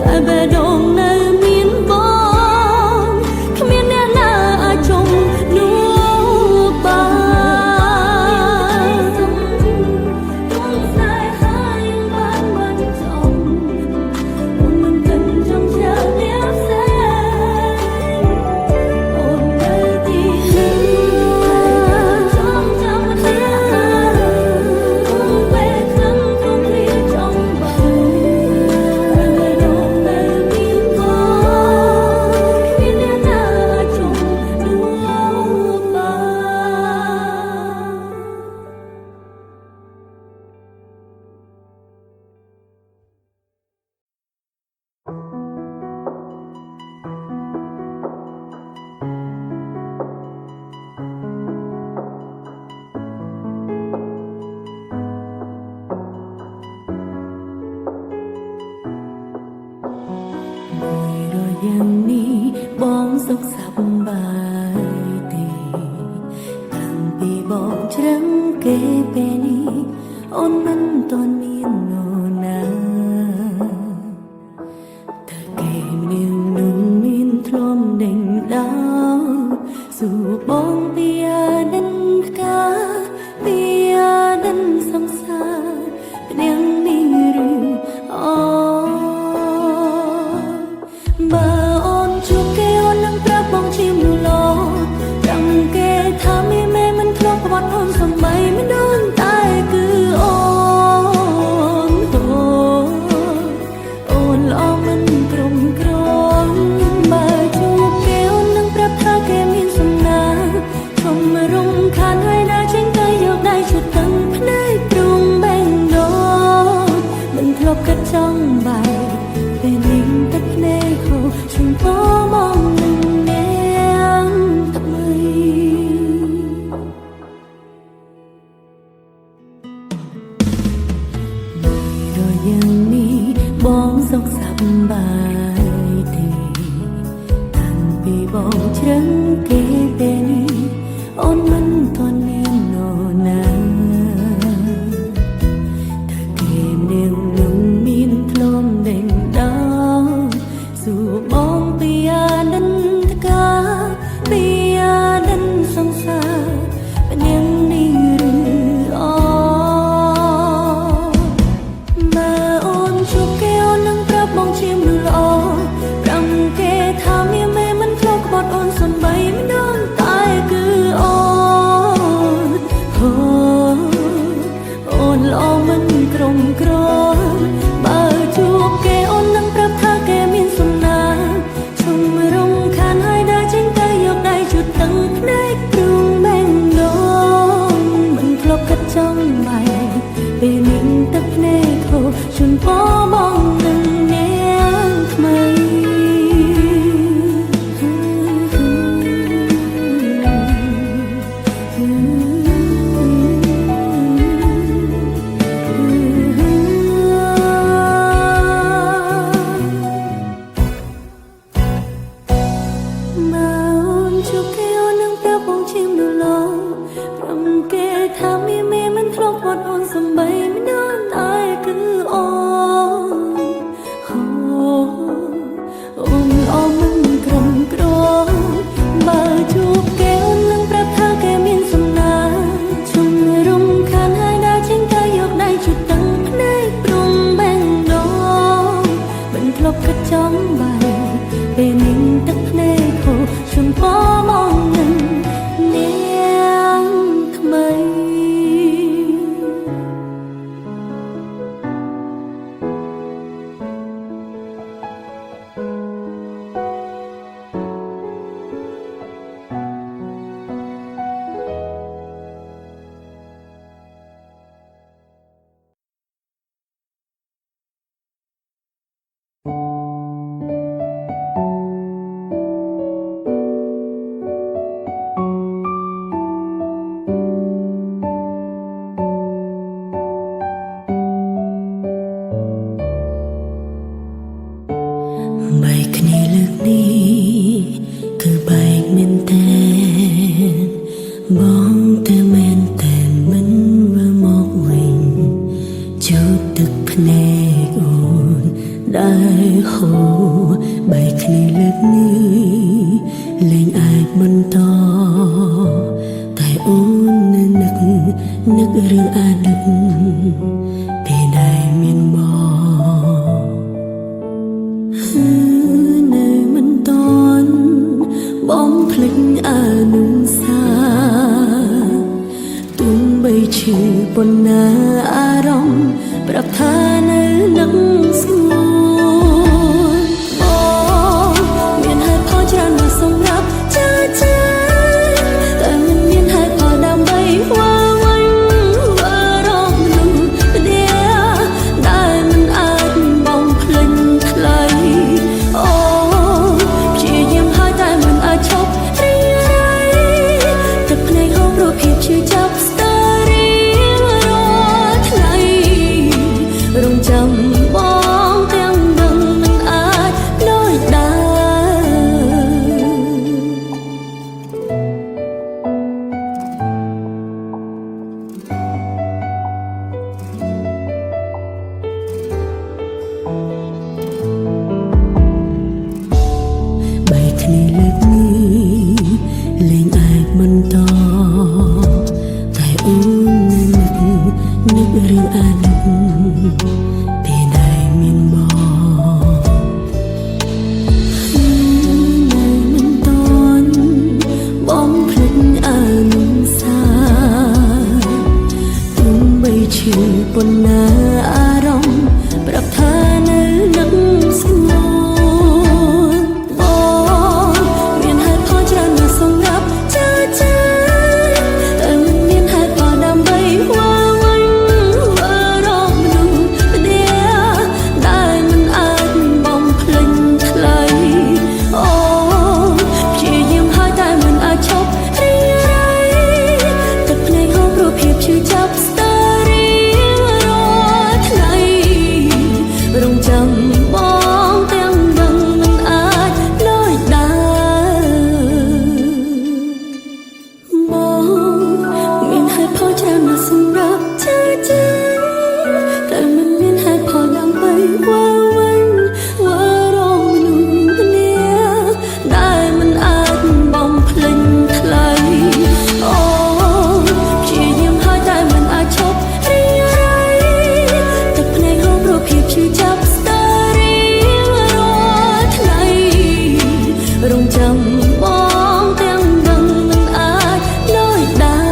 តែបេះដូងនៅមានបងគ្មានអ្នកណាអាចជុំនោះបានទួងស្នេហាយ៉ាងបានបាញ់ចប់អូនមិនកិនចង់ច្រើនអ្នកផ្សេងអូននៅទីនេះចងចាំម្នាក់ឯងទួងពេលខ្លាំងក្រុមគ្រាចំបែកតែបេះដូងនៅមានបងគ្មានអ្នកណាអាចជុំនោះបានរយ៉ាងនេះបងសុខសប្បាយទេតាំងពីបងច្រឹងគេពេលនេះអូនមិនទាន់មាននរណាតែគេមាននឹងមានធ្លំដេញដោលសួរបងពីអានិនផ្កាពីអានិនសំសាផ្ទាំងនេះឬអូបើអូនជួបគេអូននឹងប្រាប់បងជាមឡោចាំគេថាមេមិនធ្លាប់ក្បត់អូនសំបីមិនដូចតែគឺអូនអូនល្អមិនក្រុមក្រងបើជួបគេអូននឹងប្រាប់ថាគេមានសំណាជុំរំខានហើយណាចេញទៅយកដៃជូតទាំងភ្នែកព្រុងបេងដូងមិនធ្លាប់គិតចង់បែកពេលលីងទឹកភ្នែកហូរជុំពោមកនឹងនាងថ្មីរយ៉ាងនេះបងសុខសប្បាយទេតាំងពីបងច្រឹងគេពេលនេះអូនមិនទាន់មាននរណាថាគេនាងនឹងមាន ត់អូនសំបីមិនដល់តែគឺអូអូនអមមិនក្រំក្របើជួបគេអូននឹងប្រាប់ថាគេមានសំណាជុំរំខានហើយដើរចេញទៅយកដៃជួយតឹងភ្នែកព្រំបែងដងមិនធ្លាប់គិតចង់បែពេលនេះទឹកភ្នែកខូចជុំពោមកនឹងនាងថ្មីបែកគ្នាលើកនេះគឺបែកមែនតែនបងតែមែនតែនមិនវិលមកវិញជួបទឹកភ្នែកអូនដែលហូរបែកគ្នាលើកនេះលែងអាចបន្តតែអូននៅនឹករឿងអតីតពេលដែលមានបងនៅមិនតន់បំភ្លេចអនុសាទោះបីឈឺប៉ុណ្ណាអារម្មណ៍ប្រាប់ថានៅនឹងស្ងួនបងមានហេតុផលច្រើនណាស់សម្រាប់ចាចាតែមិនមានហេតុផលដើម្បីវល់វែងអារម្មណ៍នោះដែលមិនអាចបំភ្លេចថ្លៃអូព្យាយាមហើយតែមិនអាចឈប់រីករាយទឹកភ្នែកហូរព្រោះភាពឈឺចាប់ស្ទើររៀងរាល់ថ្ងៃរងចាំបងទាំងដឹងមិនអាចដូចដែរបែកគ្នាលើកនេះលែងអាចបន្តតែអូននៅនឹករឿងអតីតពេលដែលមានបងនៅមិនតន់បំភ្លេចអនុសាទោះបីឈឺប៉ុណ្ណាអារម្មណ៍ប្រាប់ថានៅនឹងស្ងួនបងមានហេតុផលច្រើនណាស់សម្រាប់ចាចាតែមិនមានហេតុផលដើម្បីវល់វែងអារម្មណ៍នោះដែលមិនអាចបំភ្លេចថ្លៃអូព្យាយាមហើយតែមិនអាចឈប់រីករាយទឹកភ្នែកហូរព្រោះភាពឈឺចាប់ស្ទើររៀងរាល់ថ្ងៃរងចាំបងទាំងដឹងមិនអាចដូចដែរបងមានហេតុផលច្រើនណាស់សម្រាប់ចាចាតែមិនមានហេតុផលដើម្បីវល់វែងអារម្មណ៍នោះដែលមិនអាចបំភ្លេចថ្លៃអូព្យាយាមហើយតែមិនអាចឈប់រីករាយទឹកភ្នែកហូរព្រោះភាពឈឺចាប់ស្ទើររៀងរាល់ថ្ងៃរងចាំបងទាំងដឹងមិនអាចដូចដែរ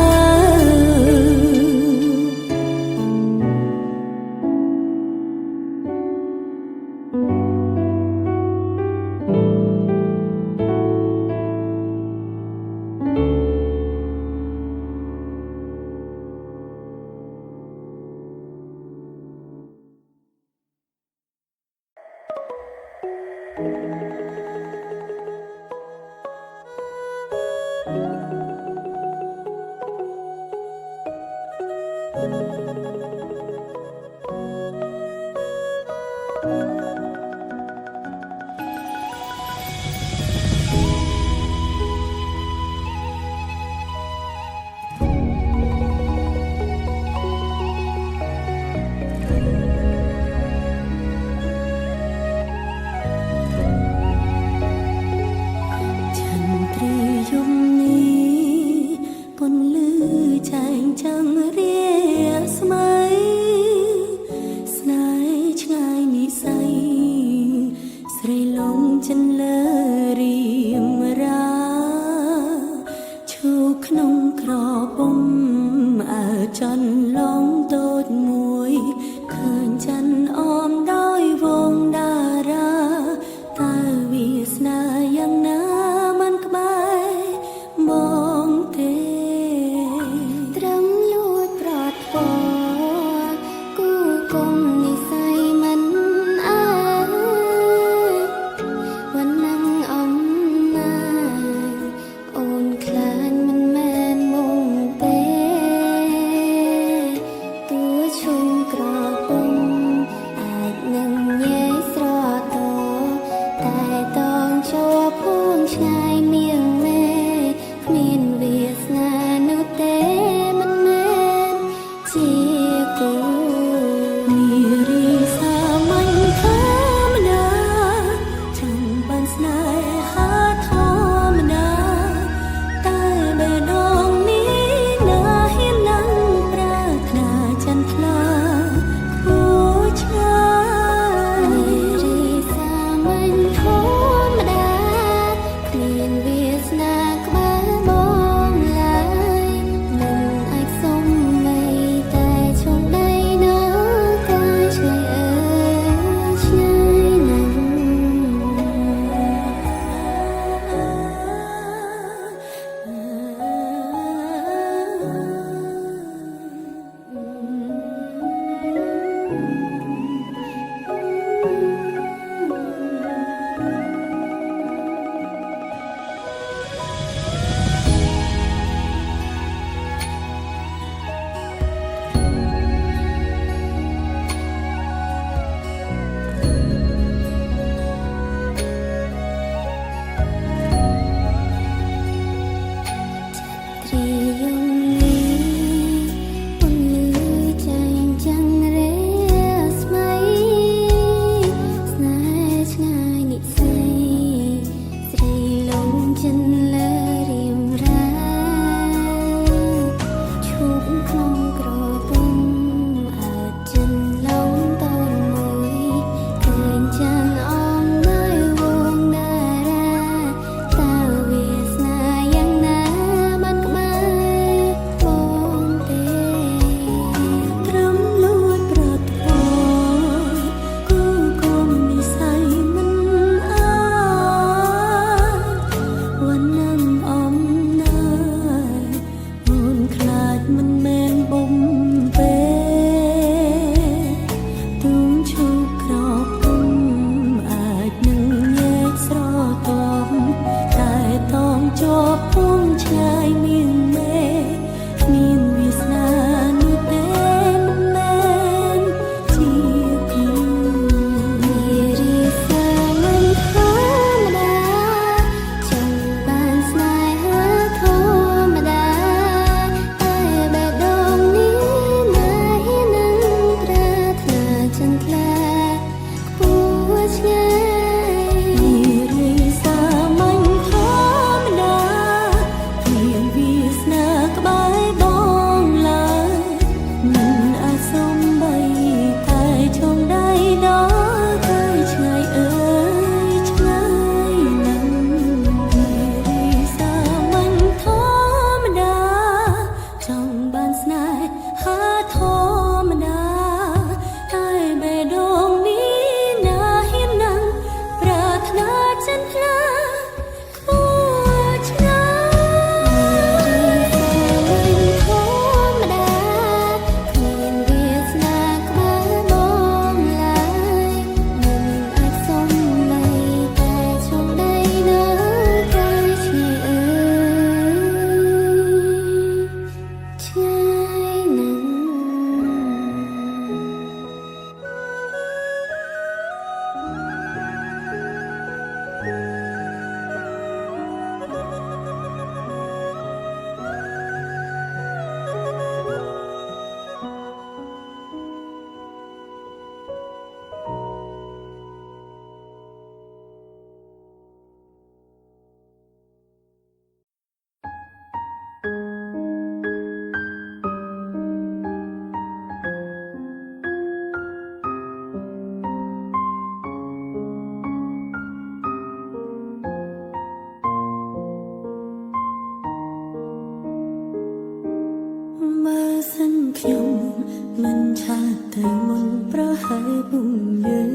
ចន្លងតូចមួយឃើញច័ន្ទអមដោយវងតារាតើវាសនាយ៉ាងណាមិនក្បែរបងទេត្រឹមលួចប្រត់ពណ៌គូគុំនិស័យមិនអើวันนั่งអំណាអូនខ្លាចមិនមែនមកទេទួឈុំក្រពុំអាចនឹងញែកស្រតតែតងជាប់ភួងឆ្ងាយមៀងមេគ្មានវាសនានោះទេមិនមែនជាគូនារីសាមញ្ញធម្មតាchẳngបានស្នេហាធម្មតាតែបេះដូងនេះណាហ៊ាននឹងប្រាថ្នាចន្ទថ្លាគួរឆ្ងាយនារីសាមញ្ញធម្មតាគ្មានវាសនាក្បែរបងឡើយមិនអាចសុំបីតែឈុំដៃនៅកាយឆ្ងាយអើយឆ្ងាយណាស់ទ្រាយំលីពន្លឺចែងចាំងរេស្មៃស្នេហ៍ឆ្ងាយនិស័យស្រីលងចិនលើរៀមរាឈូកក្នុងក្រពុំអាចចិនឡងតូនមួយឃើញចាំងអមដោយវងតារាតើវាសនាយ៉ាងណាបានក្បែរបងទេត្រឹមលួចប្រត់ពណ៌គូគុំនិស័យមិនអើวันនឹងអំណាចអូនខ្លាចមិនមែនបំពេទុំឈូកក្រពុំអាចនឹងញែកស្រទាប់តែតងជាប់ភូមិឆ្ងាយមៀងមេគ្មានវាសនានោះទេមិនមែនជាគូនារីសាមញ្ញធម្មតាចង់បានស្នេហាធម្មតាតែបេះដូងនេះណាហ៊ាននឹងប្រាថ្នាចន្ទថ្លាខ្ពស់ឆ្ងាយនារីសាមញ្ញធម្មតាគ្មានវាសនាក្បែរបងឡើយមិនអាចសុំបីតែឈុំដៃដល់ឃើញឆ្ងាយអើយឆ្ងាយណាស់នារីសាមញ្ញធម្មតាចង់បានស្នេហាធម្មតាតែបេះដូងនេះណាហ៊ាននឹងប្រាថ្នាចន្ទថ្លាគួរឆ្ងានារីសាមញ្ញធម្មតាគ្មានវាសនាក្បែរបងឡើយមិនអាចសុំបីតែឈុំដៃនៅកាយឆ្ងាយអើយឆ្ងាយណាស់ ហើយពុំយើង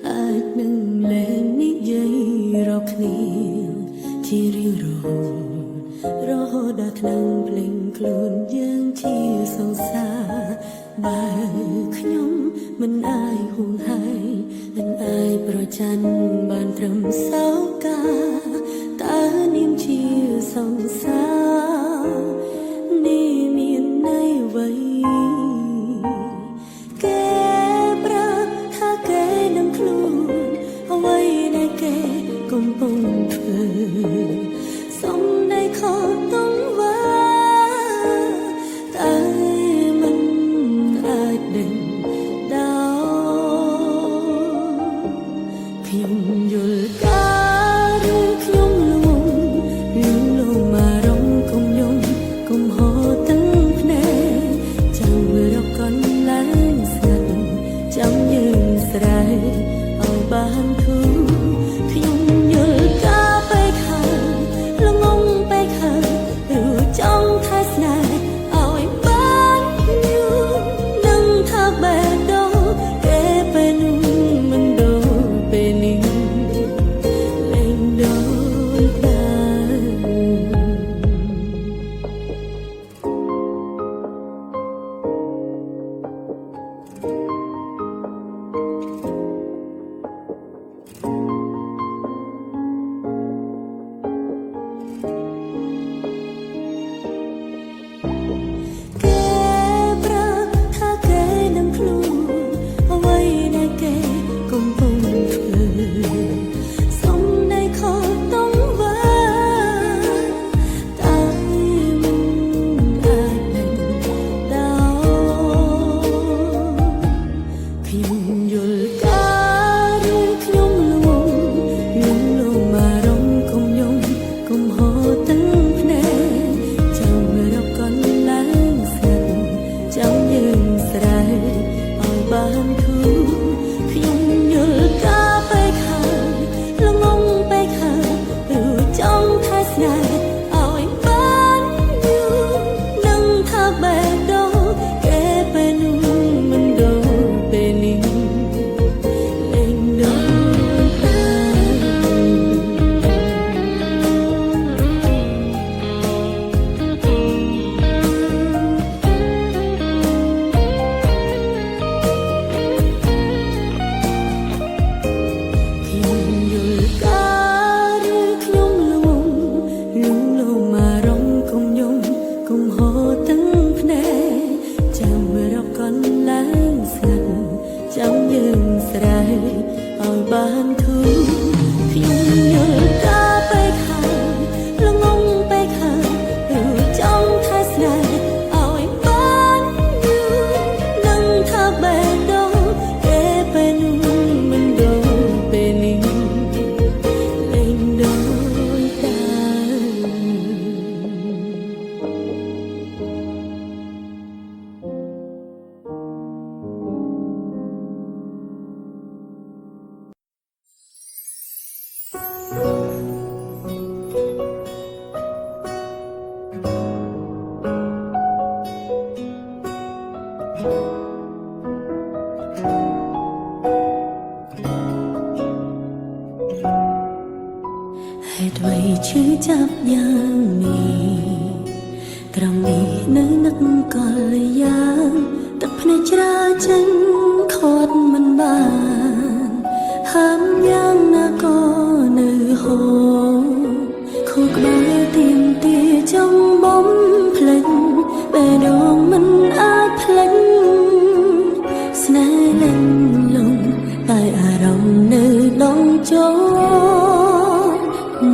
អាចនឹងលែងនិយាយរកគ្នាជារៀងរហូតដល់ថ្នាំភ្លេងខ្លួនយើងជាសង្សារបើខ្ញុំមិនអាយហួងហើយមិនអាយប្រច័ណ្ឌបានត្រឹមសោកាតើនាមជាសង្សារនេះមានន័យអ្វីគេប្រាប់ថាគេនឹងខ្លួនអ្វីដែលគេកំពុងធ្វើសំដីខុសต้องว่าតែមិនអាចដឹងដល់ខ្ញុំយល់ការឬខ្ញុំលងលងមករំគុំយំគុំហោទាំងភ្នែកចាំរកកន្លែងស្ងាត់ចាំយើងស្រែកឲ្យបានធូរខ្ញុំយល់ការបែកហើយលងងបែកហើយឬចង់ថែស្នេហ៍ឲ្យបានយូរនឹងថាបែកដល់គេពេលនោះមិនដូចពេលនេះលែងដូចដែរគេប្រាប់ថាគេនឹងខ្លួនអ្វីដែលគេកំពុងធ្វើសំដីខុសต้องว่าតែមិនអាចដឹងដល់ខ្ញុំយល់ការឬខ្ញុំលងមករំគុំយំគុំហោទាំងភ្នែកចាំរកកន្លែងស្ងាត់ចាំយើងស្រែកឲ្យបានធូរខ្ញុំយល់ការបែកហើយលងងបែកហើយឬចង់ថែស្នេហ៍ឲ្យបានយូរនឹងថាបែកដល់គេពេលនោះមិនដូចពេលនេះលែងដូចដែរខ្ញុំយល់ការឬខ្ញុំលងមករំគុំយំគុំហោទាំងភ្នែកចាំរកកន្លែងស្ងាត់ចាំយើងស្រែកឲ្យបានធូរខ្ញុំយល់ការបែកហើយលងងបែកហើយឬចង់ថែស្នេហ៍ឲ្យបានយូរនឹងថាបែកដល់គេពេលនោះមិនដូចពេលនេះលែងដូចដែរហេតុអ្វីឈឺចាប់យ៉ាងនេះត្រង់នេះនៅនឹកកលយ៉ាងទឹកភ្នែកច្រាចេញខាត់មិនបានហាមយ៉ាងណាក៏នៅហូរខួរក្បាលទៀមទាចង់បំភ្លេចបេះដូងមិនអាចភ្លេចស្នេហ៍លែងលងតែអារម្មណ៍នៅដងចូល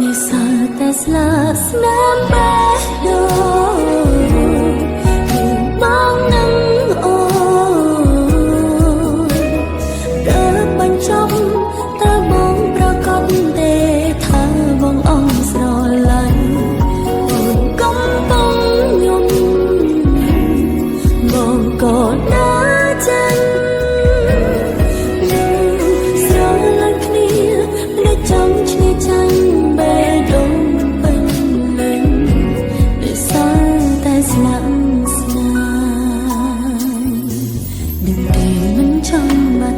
នេះសើតែស្លាប់ស្នាមបេះដូងយើងបងនឹងអូនដើរបញ្ចប់តើបងប្រកបទេថាបងអងស្រឡាញ់អូនកំពុងញញឹមបងក៏ដើរចេញស្រឡាញ់គ្នានៅចំឈ្នះចាញ់បេះដូងពេញលេញដោយសារតែស្នាមស្នាមដឹងទេមិនចាំបាច់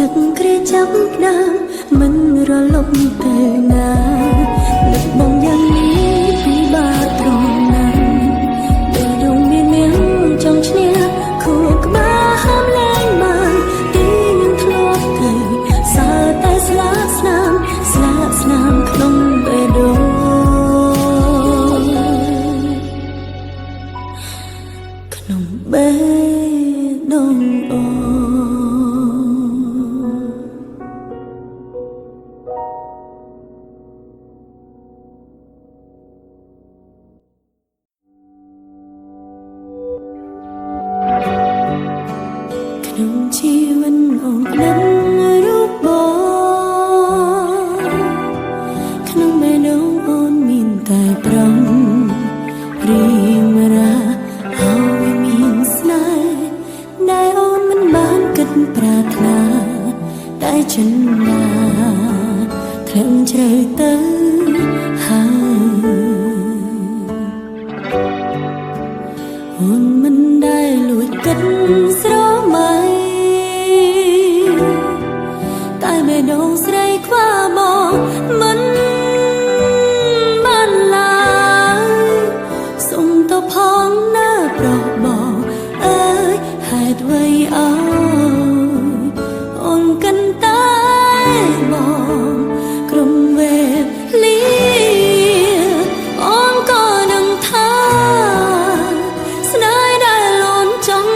នឹកគ្រាចាប់ដើមមិនរលប់ទៅណានឹកបងយ៉ាងនេះពីបាត្រង់ណាពេលដងមានចង់ឈ្នះខួរក្បាលហាមលែងបានទីនឹងធ្លាប់ទៅសើតែស្លាកស្នាមក្នុងបេះដូងក្នុងបេះដូងអូក្នុងជីវិតអូនដឹងរូបបងក្នុងបេះដូងអូនមានតែប្រំរៀងរាហើយមានស្នេហ៍ដែលអូនមិនបានគិតប្រាថ្នាតែចិនណាធ្លាក់ជ្រៅទៅហើយអូនមិនដែលលួចគិតស្រមៃតែបេះដូងស្រីខ្វះបងមិនបានឡើយសុំទៅផងណាប្រុសបងអើយហេតុអ្វីអើយអូនកាន់តែបងក្រុមវេលាអូនក៏ដឹងថាស្នេហ៍ដែលអូនចង់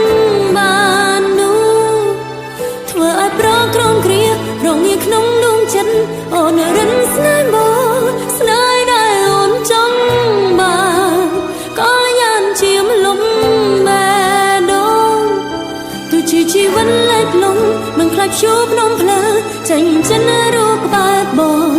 បាននោះធ្វើឲ្យប្រក្រមគ្រារងាក្នុងដួងចិត្តអូនរិនស្នេហ៍បងស្នេហ៍ដែលអូនចង់បានក៏យ៉ាងជាមលំបេះដូងទោះជាជីវិតលេចលង់នឹងខ្លាចជួបភ្នំភ្លើចេញចិនរូបក្បែរបង